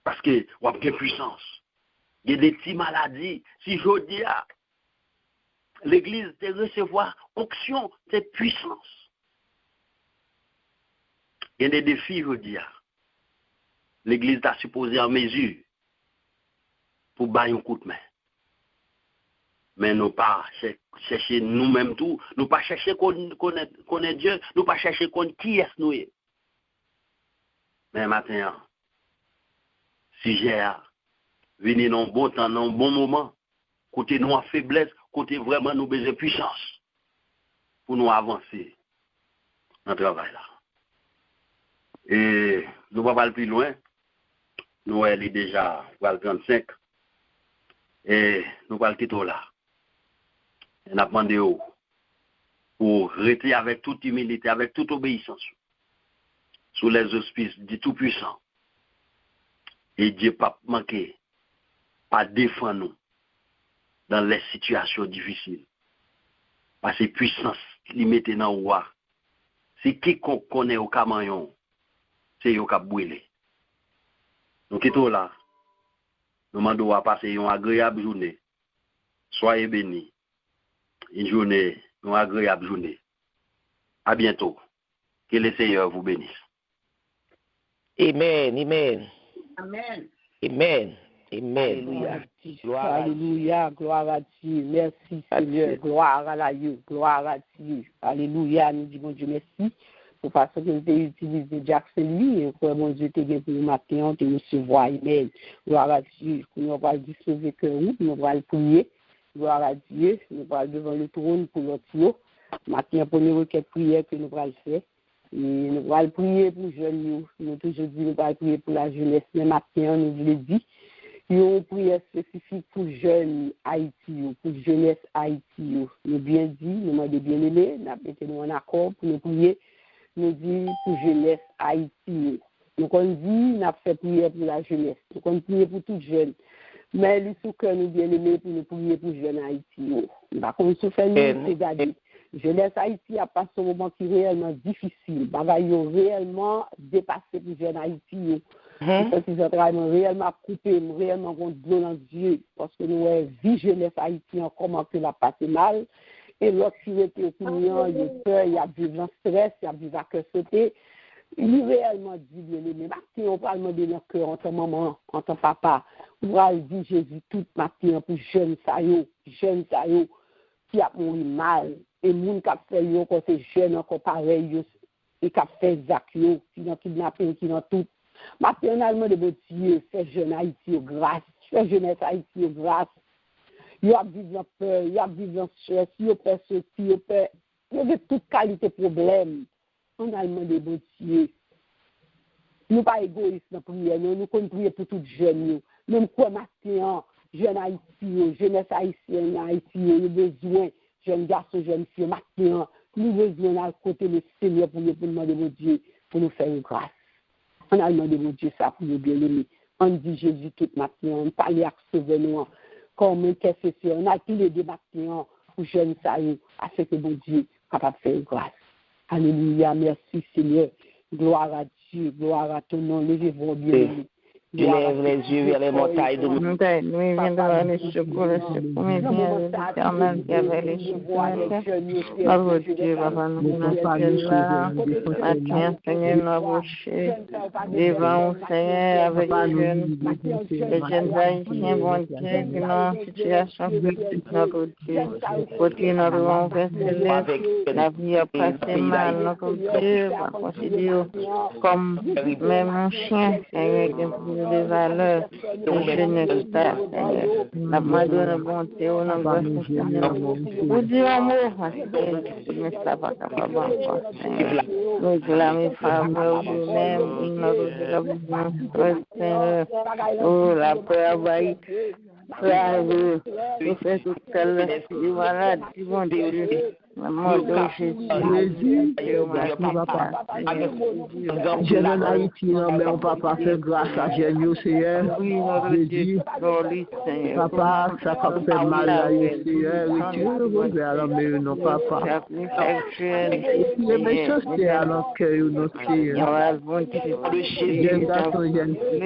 Parce que on a une puissance. Il y a des petites maladies. Si je dis, l'Église te recevoir onction, c'est puissance. Il y a des défis, je dis. L'Église t'a supposé en mesure pour bailler un coup de main. Mais nous pas chercher nous-mêmes tout, nous pas chercher connaître Dieu, nous pas chercher qui est nous. Mais maintenant, si j'ai venu dans un bon temps, dans un bon moment, côté nous en faiblesse, côté vraiment nous besoin de puissance pour nous avancer dans le travail là. Et nous ne pouvons pas aller plus loin. Nous sommes déjà à 35 et nous allons quitter là. On a demandé pour rester avec toute humilité, avec toute obéissance, sous les auspices du Tout-Puissant. Et Dieu pas manqué à défendre nous dans les situations difficiles. Parce que puissance limitée dans le roi. C'est qui connaît au camion, c'est au cap brûlé. Donc, quittons là. Nous demandons à passer une agréable journée. Soyez bénis. Une agréable journée. À bientôt. Que le Seigneur vous bénisse. Amen, amen. Amen. Amen. Amen. Alléluia. Gloire à Dieu. Merci Seigneur. Gloire à Dieu. Gloire à Dieu. Alléluia. Nous disons Dieu merci. Pour parce que nous avons utilisé Jackson Lee, et que mon Dieu t'a gagné pour le matin, on te recevoir. Amen. Gloire à Dieu. Nous allons disposer que nous allons prier. Gloire à Dieu. Nous allons devant le trône pour l'autre. Maintenant, pour nous requête prière que nous allons faire. Et nous allons prier pour les jeunes. Nous toujours dit nous allons prier pour la jeunesse. Mais maintenant, nous voulons dire, il y a une prière spécifique pour jeunes Haïti, pour jeunesse Haïti. Nous bien dit, nous m'avons bien aimé, nous avons été en accord pour nous prier. Nous dit pour jeunesse Haïti. Nous avons dit, nous avons fait prière pour la jeunesse. Nous avons prié pour tout jeune. Mais le sous cœur nous bien aimé pour nous prier pour jeune Haïti. Par contre, nous faisons c'est garder. Jeunesse Haïti a passé un moment qui est réellement difficile. Bagaille réellement dépassé pour jeune Haïti. Parce qu'ils ont réellement coupé, réellement contre dans Dieu. Parce que nous avons vu jeunesse Haïti en comment que l'a passé mal. Et l'autre qui était opinion, il y a peur, il y a du stress, il y a du vacances sauté. Il est réellement dit, bien aimé, Martin, on va demander notre cœur en tant maman, en tant papa. On va dire Jésus tout matin pour jeunes saillots, qui a mouru mal. Et les gens qui ont fait yo, quand c'est jeune, encore pareil, et qui ont fait Zach, qui ont kidnappé, qui ont tout. Maternellement, de bon Dieu, fait jeune Haïti au grâce, fait jeunesse Haïti au grâce. Il y a besoin de peur, il y a besoin de stress, il y a peur ceci, il y a toute qualité de problème. On a demandé bon Dieu. Nous pas égoïstes dans la prière, nous comptons prier pour toutes jeunes. Même quoi matin, jeunes haïtiens, jeunesse haïtienne, Haïti, nous besoin, jeunes garçons, jeunes filles, matin, nous besoin à côté le Seigneur pour nous demander mon Dieu, pour nous faire une grâce. On a demandé mon Dieu ça pour nous bien aimer. On dit Jésus tout matin, on parle à sauver nous, comme un confesseur, on a tous les deux matin pour jeunes saillots, afin que mon Dieu capable de faire une grâce. Alléluia, merci Seigneur, gloire à Dieu, gloire à ton nom, levez-vous bien. Tu lèves les yeux vers les montagnes de nous viendra les secours, l'éternel qui avait les secours. Notre Dieu, Papa, nous sommes là, matin, Seigneur, nous rocher, devant Seigneur, avec les jeunes haïtiens, bon Dieu, qui sont en situation critique, notre Dieu, côté notre envers céleste, la vie a passé mal, notre Dieu, va considérer comme même un chien, Seigneur, qui des valeurs, de jeunesse, Seigneur. La demandé la bonté, au nom de Seigneur. Vous dites un mot, mais ça va capable encore, Seigneur. Nous clamons faveur vous-même, il nous Seigneur. Oh, la paix envahit. Nous faisons tout seul, du malade, du bon Dieu. Maman de Jésus, Jeune en Haïti, mais on papa fait grâce à Jésus, Seigneur. Jésus, papa, ça fait mal à Seigneur, et tu le vers la mer, non, papa. Les méchancetés à notre cœur, non, Seigneur. Jeune garçon, jeune fille,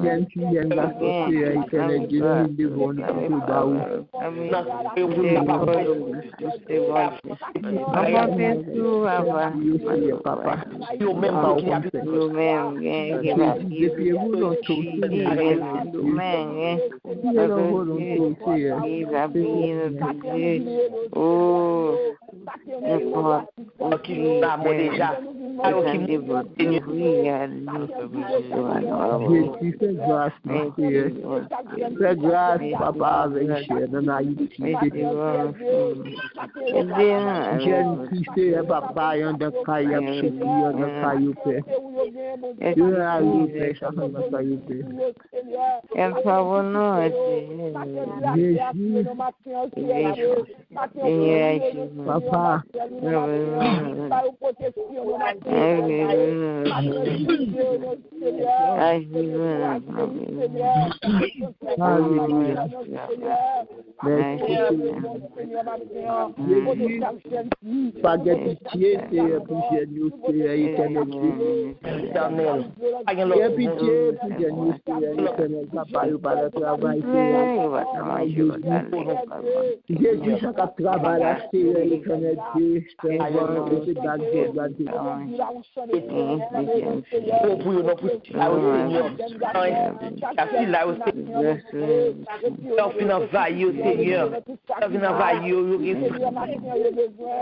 jeune fille, jeune garçon, Seigneur, il fait les Dieu, nous devons nous baou. Fais grâce, papa, avec cher dans Haïti. Jeune Christ, papa, il y a des cailloux, il y a des cailloux, il y a des cailloux, papa, pas de pitié, c'est pour Jésus, c'est éternel. J'ai pitié pour Jésus, c'est éternel. Papa, il va le travail. Jésus, chaque travail, c'est éternel.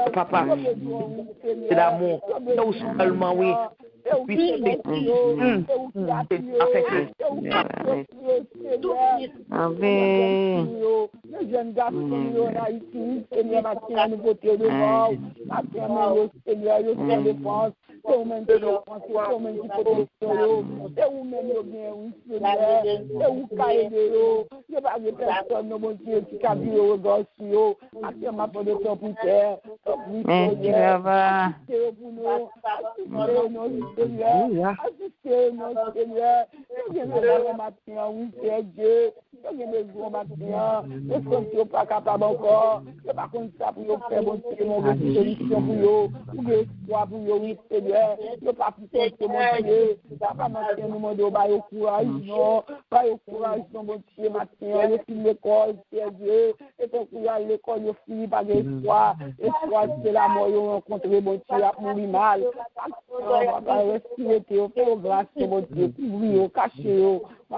C'est papa, c'est l'amour. Non seulement, oui.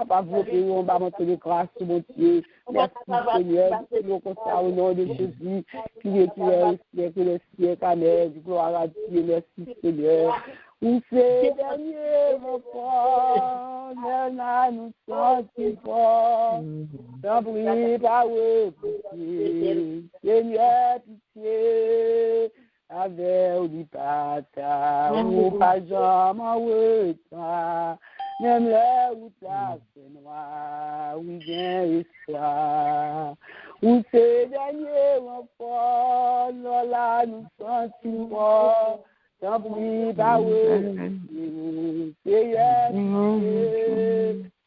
Papa, vous on va monter les grâces, mon Dieu. Merci Seigneur, au nom de Jésus, qui est le siècle, amen. Gloire à Dieu, merci Seigneur. Où c'est dernier repas, nous sommes forts. T'en prie, par pitié, Seigneur, pitié. avec du pata, ou pas jamais toi, même là où la c'est noir, où il y a espoir, où c'est dernier enfant, là nous sentons, tant pis, bah oui, c'est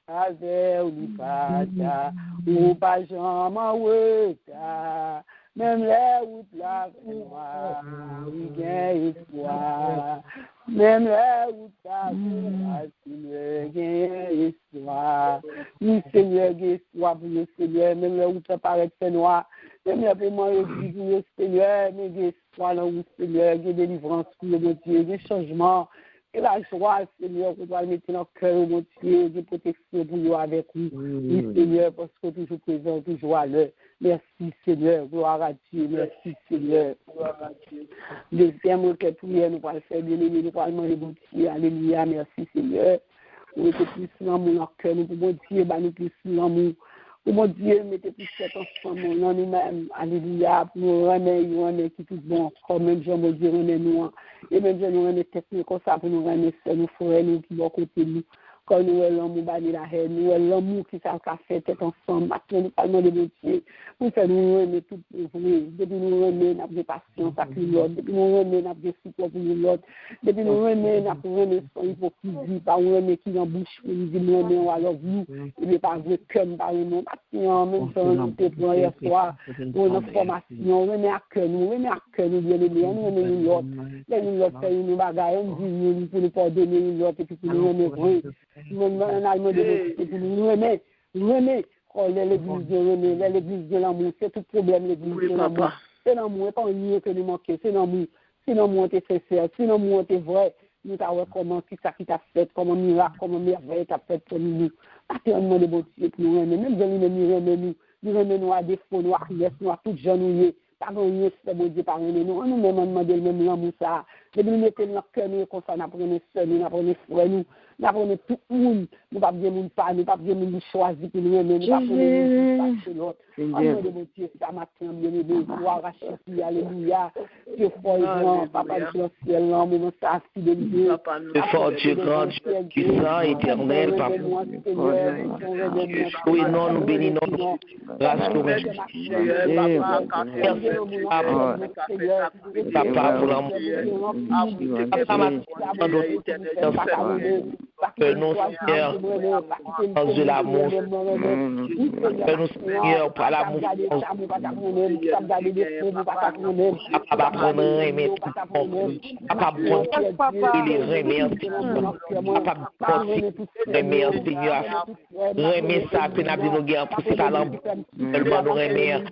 avec du pata, ou pas jamais toi, même là où la c'est noir, où il y a espoir, même là où ta Seigneur, il y a espoir. Oui, Seigneur, il y a espoir pour le Seigneur, même là où ça paraît c'est noir, même là pour moi, je dis pour le Seigneur, mais il y a espoir là où Seigneur, il y a délivrance pour le bon Dieu, il y a changement. Et la joie, Seigneur, qu'on doit mettre dans le cœur, mon Dieu, de protection pour nous avec nous. Oui, Seigneur, parce que toujours présent, toujours à l'heure. Merci, Seigneur. Gloire à Dieu. Merci, Seigneur. Deuxième requête, prière, nous allons faire bien aimer, nous allons demander, mon Dieu. Alléluia. Merci, Seigneur. Nous mettez plus l'amour dans le cœur, nous, pour mon Dieu, nous plus l'amour. Pour mon Dieu, mettez plus cet ensemble dans nous-mêmes. Alléluia. Pour nous remettre qui tout bon. Comme même Jean, mon Dieu, remet-nous. Et même Jean, nous remet technique comme ça pour nous remettre, nous frères, nous qui vont côté nous. Quand nous avons l'amour, la haine, nous avons l'amour qui s'est fait tête ensemble. Maintenant, nous parlons de métier. Pour faire nous remettre tout pour vous. Depuis nous remettre, nous avons des patience à l'autre. Depuis nous remettre, nous avons des support pour l'autre. Depuis nous remettre, nous avons remettre sans hypocrisie, pas remettre qui en bouche pour nous dire nous remettre à love you. Et bien, par vrai, comme par nous. Maintenant, même si on était pour hier soir, pour notre formation, on remet à cœur, nous bien aimés, on remet nous l'autre. Là, nous l'autre fait une bagaille, on dit nous pour nous pardonner l'autre et puis pour nous remettre vrai. Nous allons de pour nous remettre. Oh, l'église de l'amour, c'est tout problème, l'église de l'amour. C'est l'amour, pas un lieu que nous manquons, c'est l'amour. Si l'amour est sincère, si l'amour est vrai, nous avons comment qui ça qui t'a fait, comment miracle, comment merveille t'a fait pour nous. Attends, de bon Dieu pour nous remettre. Même si nous remettons à défaut, nous à tout gens, pas grand c'est bon Dieu par nous. Nous même demander le même l'amour ça. Depuis nous mettons notre cœur, nous comme ça, nous apprenons seul, nous apprenons frère, nous apprenons tout le monde. Nous pas bien nous pas, nous pas bien nous choisir pour nous aimer, nous pas nous passer l'autre. Amen de mon Dieu, ça matin bien aimé, gloire à Jésus, alléluia. Dieu fort grand, papa du ciel, moment ça fidélité. Dieu fort, Dieu grand, puissant, éternel, papa. Oui, non, nous bénissons, grâce pour papa pour l'amour. Que nous, Seigneur, de l'amour, que nous, Seigneur, par l'amour, papa prendre aimer papa il remercie papa remercie Seigneur remercie ça que nous avons gagné principalement seulement nous remercie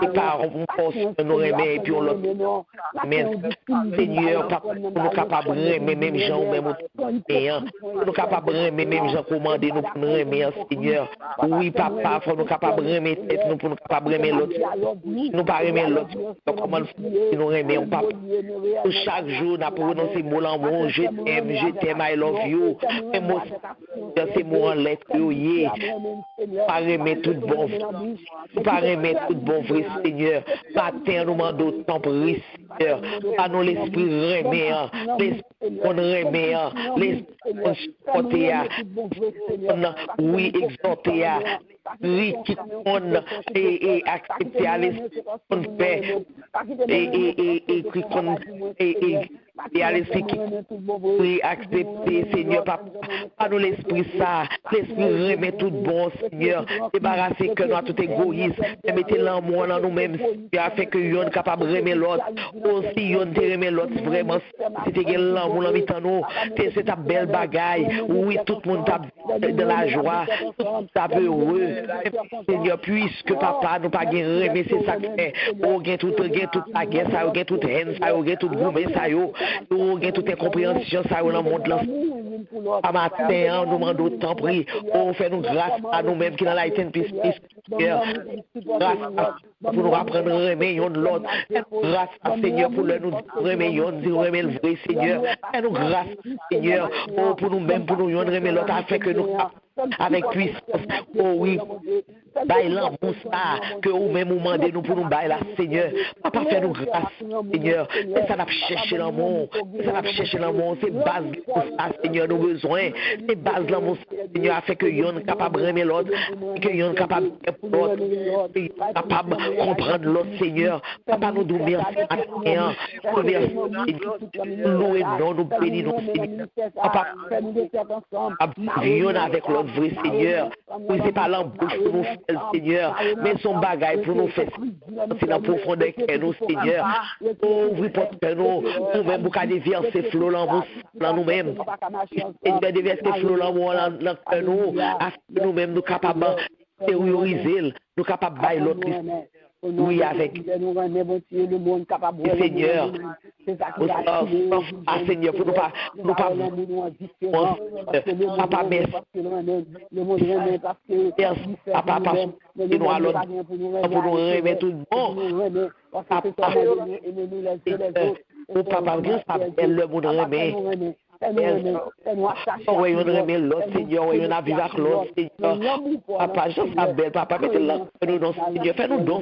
c'est par on force nous remercie et puis on l'autre mais Seigneur papa nous capables remercier même gens même nous capables remercier même gens commander nous pour nous remercier Seigneur oui papa faut nous capables remercier nous pour nous capables remercier l'autre nous pas remercier l'autre comment nous remercier papa chaque jour nous prononcer mot l'amour je t'aime I love you et moi c'est moi en lettre pas remettre tout bon pas remettre tout bon vrai Seigneur matin nous demandons temps pour Seigneur pas nous l'esprit remet l'esprit on remet l'esprit oui exalté oui qui on et accepter à l'esprit qu'on fait et qui qu'on et à l'esprit qui oui accepter Seigneur pas nous l'esprit ça l'esprit remet tout bon Seigneur débarrasser que nous tout égoïste et mettre l'amour dans nous-mêmes afin que nous sommes capables de remettre l'autre aussi nous te remettre l'autre vraiment si tu as l'amour dans mitan nous c'est ta belle bagaille oui tout le monde dans la joie ça veut heureux Seigneur puisque papa nous pas gagner remettre c'est ça que on gagne toute la guerre ça on gagne toute haine ça on gagne toute gourmet ça on gagne toute incompréhension ça dans le monde là à matin nous demandons autant prier on fait nous grâce à nous-mêmes qui dans la éternité grâce pour nous apprendre à remettre l'autre grâce à Seigneur pour nous remettre nous remettre le vrai Seigneur et nous grâce Seigneur pour nous-mêmes pour nous remettre l'autre afin que nous avec puissance oh oui bail l'amour ça, que ou même ou mandez nous pour nous bail là, Seigneur. Papa, fais nous grâce, Seigneur. C'est ça n'a cherché l'amour, c'est ça n'a cherché l'amour, c'est base pour ça, Seigneur, nos besoins. C'est base l'amour, Seigneur, a fait que yon capable d'aimer l'autre, que yon capable d'aimer l'autre, capable de comprendre l'autre, Seigneur. Papa, nous nous merci, Seigneur. Nous merci, nous aidons, nous bénissons, Seigneur. Papa, yon avec l'autre vrai, Seigneur. Oui, c'est pas l'embauche pour nous faire, Seigneur, mais son bagage pour nous faire. C'est la profondeur que nous, Seigneur. Ouvre porte nous, nous-mêmes, pour qu'à déverser flot dans nous-mêmes. Seigneur, déverser flot dans nous, afin que nous-mêmes, nous capables de théoriser, nous capables de bailler l'autre. Oui, avec Seigneur, Seigneur, pour nous pas papa, merci, papa, parce que nous allons pour nous remettre tout bon, papa, ça belle le monde remet. Oui, on remet l'autre, Seigneur, oui, on a vécu avec l'autre, Seigneur. Papa, je s'appelle, papa, mettez-le nous, non, Seigneur, fais-nous don,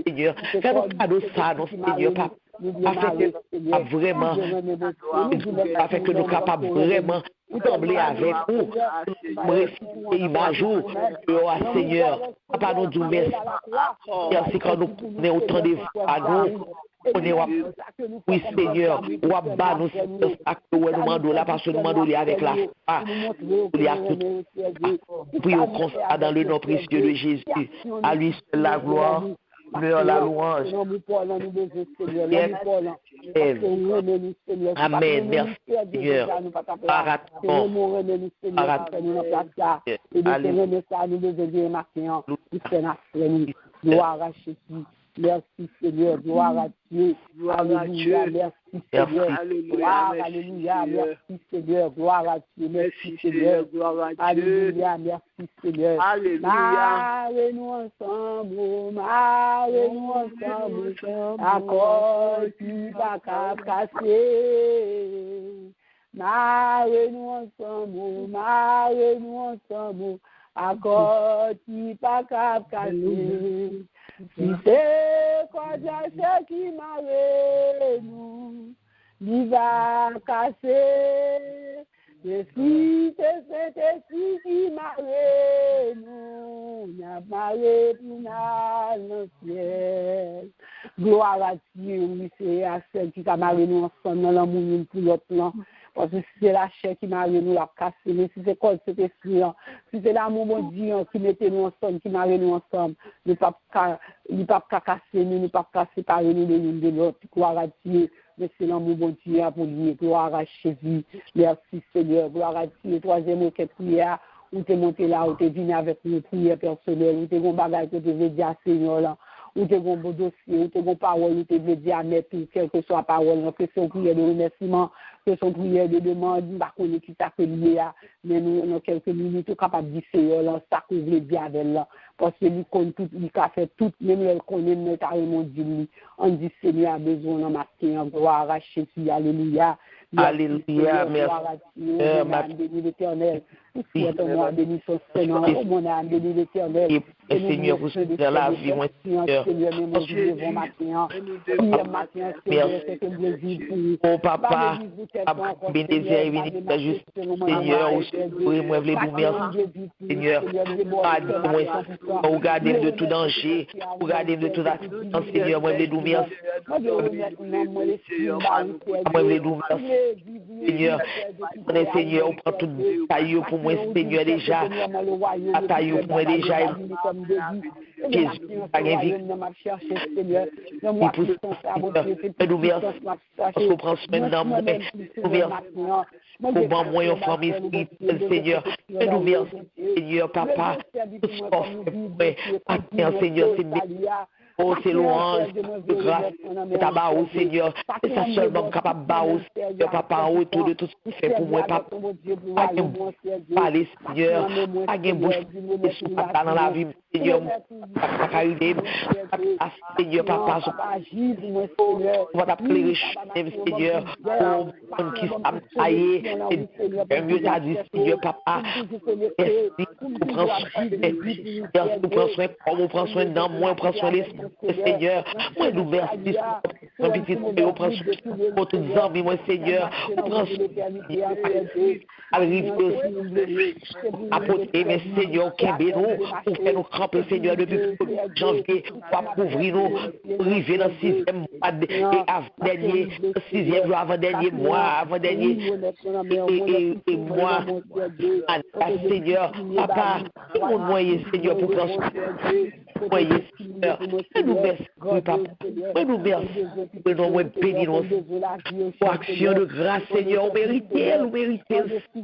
Seigneur, fais-nous cadeau ça, non, Seigneur, papa, afin que nous capables vraiment trembler avec vous, réciter image ou, Seigneur, papa, nous disons merci quand nous prenons autant de fois à nous. Oui, Seigneur, nous demandons là parce que nous demandons avec la foi. Prions constat dans le nom précieux de Jésus. À lui seul la gloire, la louange. Amen. Merci, Seigneur. Gloire à Jésus. Merci Seigneur, gloire à Dieu. Alléluia, merci Seigneur. Alléluia, merci Seigneur, gloire à Dieu. Merci Seigneur, gloire à Dieu. Alléluia, merci Seigneur. Alléluia. Marrez-nous ensemble, marrez-nous ensemble. Accord, tu vas casser. Marrez-nous ensemble, marrez-nous ensemble. Accord, tu vas casser. Si c'est quoi j'ai qui m'a nous, il va casser. Et si c'est qui m'a nous, il a marré pour le ciel. Gloire à Dieu, oui, c'est à celle qui a marré nous ensemble dans l'amour pour l'autre plan. Parce que si c'est la chair qui m'a nous la cassé, mais si c'est quoi cet esprit, si c'est l'amour mon Dieu qui mettait nous ensemble, qui m'a nous ensemble, il ne peut pas casser nous, il ne peut pas séparer nous de l'une de l'autre. Gloire à Dieu, mais c'est l'amour mon Dieu pour lui. Gloire à Jésus, merci Seigneur, gloire à Dieu. Troisième auquel prière, où tu es monté là, où tu es venu avec une prière personnelle, où tu es un bagage que tu veux dire Seigneur là. Ou tu as un beau dossier, ou tu as une parole, ou tu veux dire à mettre, quelle que soit la parole, que c'est une prière de remerciement, que c'est une prière de demande, nous ne connaissons pas qui t'a fait lié, mais nous, dans quelques minutes, nous sommes capables de dire, Seigneur, ça couvre bien avec là, parce que lui connaît tout, il a fait tout, même elle connaît, mais carrément dit, on dit, Seigneur a besoin de matin, gloire à Jésus, alléluia. Alléluia, merci. Béni l'éternel. Souhaitons-moi béni son Seigneur, mon âme, béni l'éternel. Et Seigneur, vous êtes dans la vie, moi, Seigneur. Oh, papa, bénézir, bénézir, juste, Seigneur, moi, je vous merci, Seigneur. Regardez de tout danger, regardez de tout accident, Seigneur, moi, je vous merci. Moi, je vous merci. Seigneur, Seigneur, on prend tout taille pour moi, Seigneur, déjà. La taille pour moi, déjà. Jésus, pas de vie. Nous merci. Parce qu'on prend soin de moi. Nous merci. Pour moi, une famille spirituelle, Seigneur. Nous merci, Seigneur, papa. Tout ce qu'on fait, Seigneur, c'est Oh, c'est louange, de grâce, c'est tabac, oh Seigneur. C'est ça seulement capable de battre, Seigneur, papa, en retour de tout ce qu'il fait pour moi, papa. Pas de parler, Seigneur. Pas de bouche, papa, dans la vie, Seigneur. Papa, arriver, Seigneur, papa, on va t'appeler, Seigneur, pour qui s'est taillé. Mieux t'as dit, Seigneur, papa. Merci, on prend soin, on prend soin, on prend soin d'un moi, on prend soin de Seigneur. Moi, nous merci, mon petit, on prend soin pour tous les amis, moi, Seigneur. On prend soin, arrive apporter, mais Seigneur, qu'est-ce pour faire nous camper, Seigneur, depuis janvier, pour couvrir nous, arriver dans le 6e mois et avant-dernier, 6e jour avant-dernier mois, avant-dernier, et moi, Seigneur, papa, mon moyen, Seigneur, pour prendre soin. Moyen, Seigneur, nous merci, papa, nous merci, nous bénissons pour action de grâce, Seigneur, on mérite, nous méritons, Seigneur, pour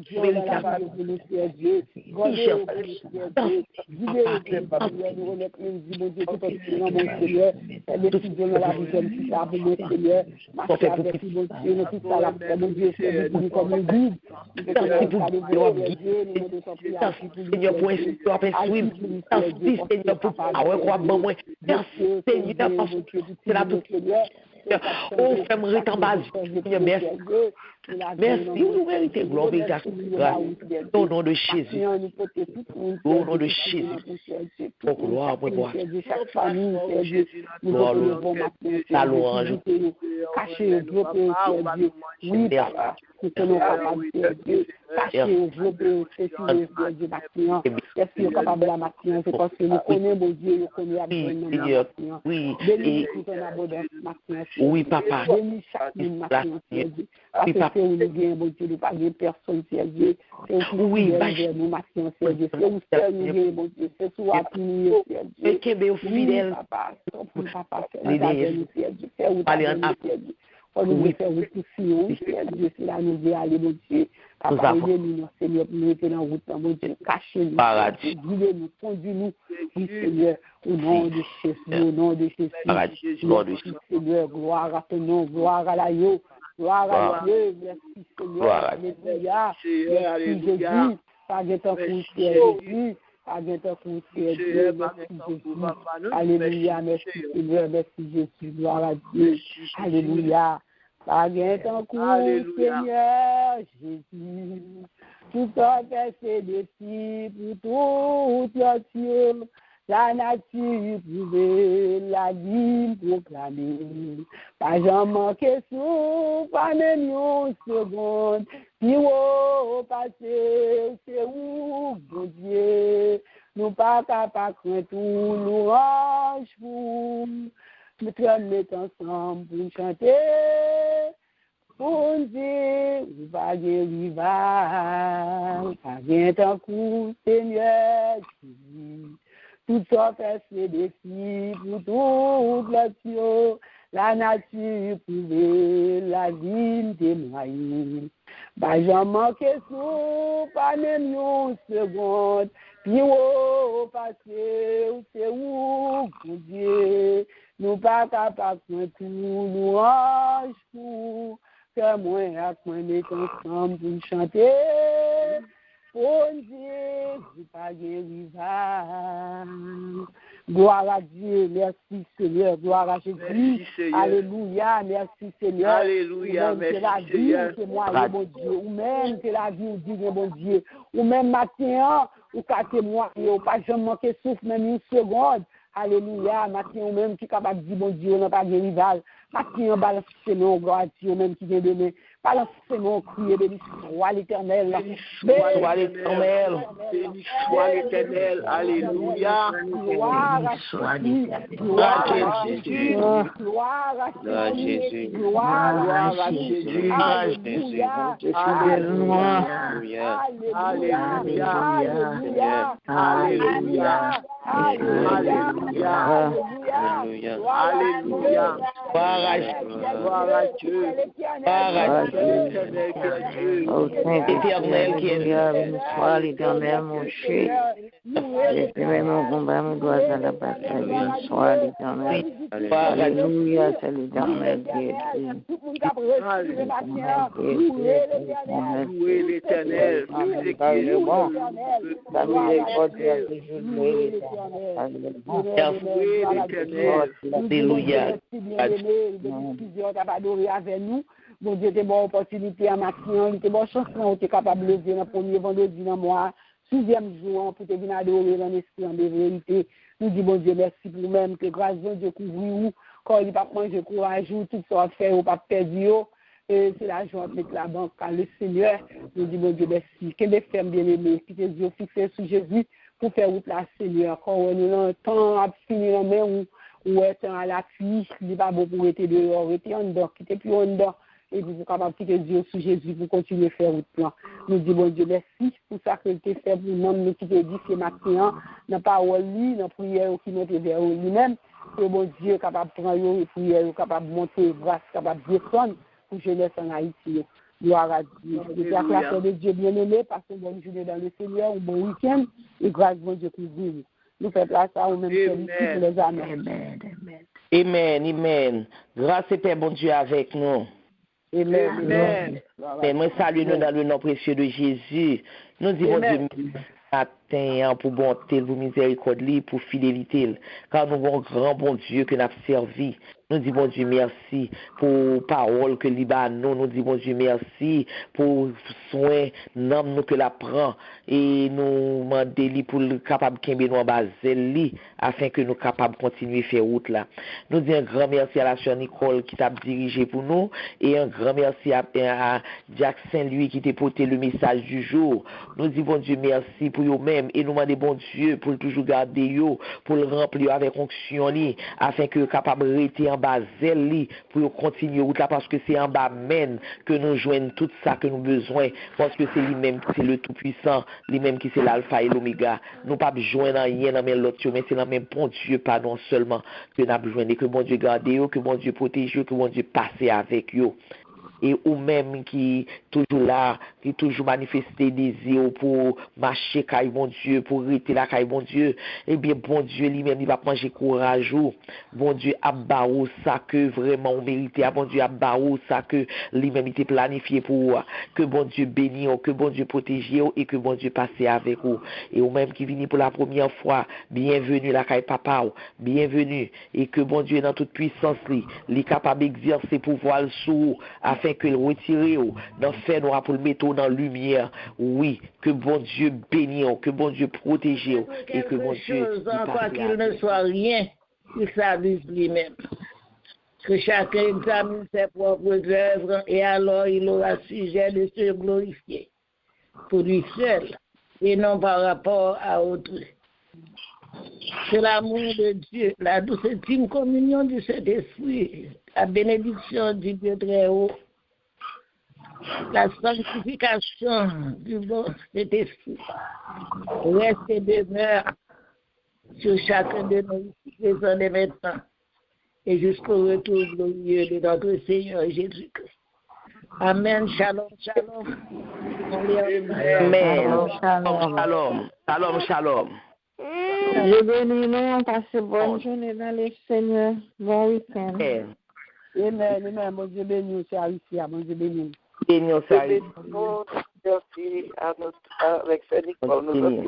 Seigneur, pour merci, Seigneur, parce que c'est la toute. Oh, fais-moi en bas, Seigneur, merci. Merci, vous méritez gloire, grâce. Au nom de Jésus. Au nom de Jésus. Oh, gloire, moi, gloire. Gloire, la louange. Cachez, oui, papa. Nous sommes capables de Dieu. Cachez, Dieu, matin. Est-ce que nous sommes capables de la matin? C'est parce que nous connaissons mon Dieu, nous connaissons la matin. Oui, bénis tout en abondance matin. Oui, papa. Bénis chaque matin, Dieu. Parce que c'est où nous gagnons, mon Dieu, nous pas gagner personne, Dieu. C'est où nous gagnons, nous matin, Dieu. C'est où seul nous gagnons, mon Dieu. C'est où à prier, Dieu. Mais qui est fidèle. Papa, c'est où nous gagnons, Dieu. C'est où nous gagnons, Dieu. Nous faire aussi, Dieu, c'est là nous aller, mon Dieu. Papa, aidez-nous, Seigneur, pour nous mettre en route, mon Dieu, cachez-nous, guidez-nous, conduisez-nous, oui, Seigneur, au nom de Jésus, au nom de Jésus. Seigneur, gloire à ton nom, gloire à l'agneau, gloire à Dieu, merci, Seigneur, alléluia, merci, Jésus, par de temps pour Jésus. Dieu, merci Jésus. Alléluia, merci Seigneur, merci Jésus, gloire à Dieu. Alléluia. Par de temps pour Seigneur Jésus. Tout en fait ses défis pour toute nature. La nature pouvait la vie proclamer. Pas jamais manquer sous, pas même une seconde. Puis au passé, c'est où, bon Dieu. Nous pas capables de tout louange pour nous mettre ensemble pour chanter. Pour dire, va guérir, va bien tant coup, Seigneur. Tout ça fait ses défis pour toute nature. La nature pouvait la vie témoigner. Bah, j'en manquais sous, pas même une seconde. Puis au passé, c'est où, mon Dieu, nous pas capables de tout louange pour que moi et moi mettre ensemble pour chanter. Bon Dieu, vous pas guéri. Gloire à Dieu, merci Seigneur, gloire à Jésus. Merci, alléluia, merci Seigneur. Alléluia, merci la vie, c'est moi, mon Dieu. Ou même que la vie, ou dit, mon Dieu. Ou même matin, ou qu'à témoigner, ou pas jamais manquer souffle, même une seconde. Alléluia, matin, ou même qui est capable de dire, mon Dieu, on n'a pas de rival. Matin, on balance ses noms, gloire à Dieu, même qui vient demain. Balance ses noms, crier, béni soit l'Éternel. Béni soit l'Éternel. Béni soit l'Éternel. Alléluia. Gloire à Jésus. Gloire à Jésus. Gloire à Jésus. Gloire à Jésus. Alléluia. Alléluia. Alléluia. Alléluia. Alléluia. Alléluia. Éternel qui est sois l'éternel, mon Dieu. Je fais mon combat, mes doigts à la bataille. Sois l'éternel. Alléluia, c'est l'éternel qui est Louez l'éternel. Alléluia. Bon Dieu, t'es bonne opportunité à matin, t'es bonne chance, on t'es capable de lever le premier vendredi dans le mois, 6e jour, pour te venir adorer dans l'esprit, en vérité. Nous disons, bon Dieu, merci pour nous-mêmes, que grâce à Dieu couvre quand il n'y a pas manger courage, tout ça fait, ou pas perdu, et c'est la joie de mettre la banque à le Seigneur. Nous disons, bon Dieu, merci. Que des femmes bien-aimées, qui tes yeux fixés sur Jésus, pour faire route la Seigneur. Quand on est dans le temps à finir, ou est à l'appui, il n'est pas bon pour être dehors, être en dedans, quitter plus en dedans. Et puis, vous capable de quitter Dieu sur Jésus pour continuer à faire votre plan. Nous disons, bon Dieu, merci pour ça que tu fait pour nous, qui te dit ce matin, dans la parole, dans la prière qui nous vers lui-même. Que bon Dieu capable de prendre une prière, capable de monter, grâce, capable de descendre pour jeunesse en Haïti. Gloire à Dieu. Je la grâce de Dieu bien-aimé, passez une bonne journée dans le Seigneur, un bon week-end, et grâce à Dieu pour vous. Nous faisons place à vous-même, pour les amis. Amen. Amen. Amen. Grâce et paix, bon Dieu, avec nous. Amen. Moi, salue nous dans le nom précieux de Jésus. Nous disons, Dieu, matin pour bonté, pour miséricorde, pour fidélité. Car nous avons un grand bon Dieu que nous avons servi. Nous disons, bon Dieu, merci pour parole que nous. Nous disons, bon Dieu, merci pour soin nous que la prend. Et nous demandons pour le capable de nous en bas afin que nous capables de continuer à faire route là. Nous disons un grand merci à la sœur Nicole qui t'a dirigé pour nous. Et un grand merci à Jackson, lui, qui t'a porté le message du jour. Nous disons, bon Dieu, merci pour eux-mêmes. Et nous demandons, bon Dieu, pour toujours garder eux, pour le remplir avec onction, afin que capable de rester en bas pour continuer route là, parce que c'est en bas même que nous joignons tout ça que nous avons besoin, parce que c'est lui-même qui c'est le tout-puissant, lui-même qui c'est l'alpha et l'oméga. Nous pas besoin de rien dans l'autre, mais c'est dans même bon Dieu, pas non seulement que nous avons besoin, que bon Dieu garde eux, que bon Dieu protège eux, que bon Dieu passe avec eux. Et ou même qui toujours là, qui toujours manifesté des désirs pour marcher caille bon Dieu, pour rester là caille bon Dieu, eh bien bon Dieu lui-même il va manger courage, bon Dieu abarou ça que vraiment on mérite, bon Dieu abarou ça que lui-même il était planifié pour que bon Dieu bénisse, que bon Dieu protège et que bon Dieu passe avec vous. Et ou même qui vient pour la première fois, bienvenue la caille papa, bienvenue, et que bon Dieu dans toute puissance lui capable d'exercer pouvoir sous afin que le retirer dans fait noir pour le mettre dans lumière. Oui, que bon Dieu bénisse, que bon Dieu protège et que bon Dieu encore qu'il ne soit rien qu'il s'avise lui-même. Que chacun examine ses propres œuvres et alors il aura sujet de se glorifier pour lui seul et non par rapport à autrui. C'est l'amour de Dieu, la douce intime communion du Saint-Esprit, la bénédiction du Dieu très haut, la sanctification du bon Saint-Esprit reste et demeure sur chacun de nous désormais maintenant et jusqu'au retour glorieux de notre Seigneur Jésus-Christ. Amen. Shalom, shalom. Amen. Shalom. Shalom, shalom. Je bénis nous, passez bonne journée dans le Seigneur. Bon week-end. Amen. Bon Dieu béni, c'est Alicia. Bon Dieu béni. Béni, c'est Merci à notre avec Nicole.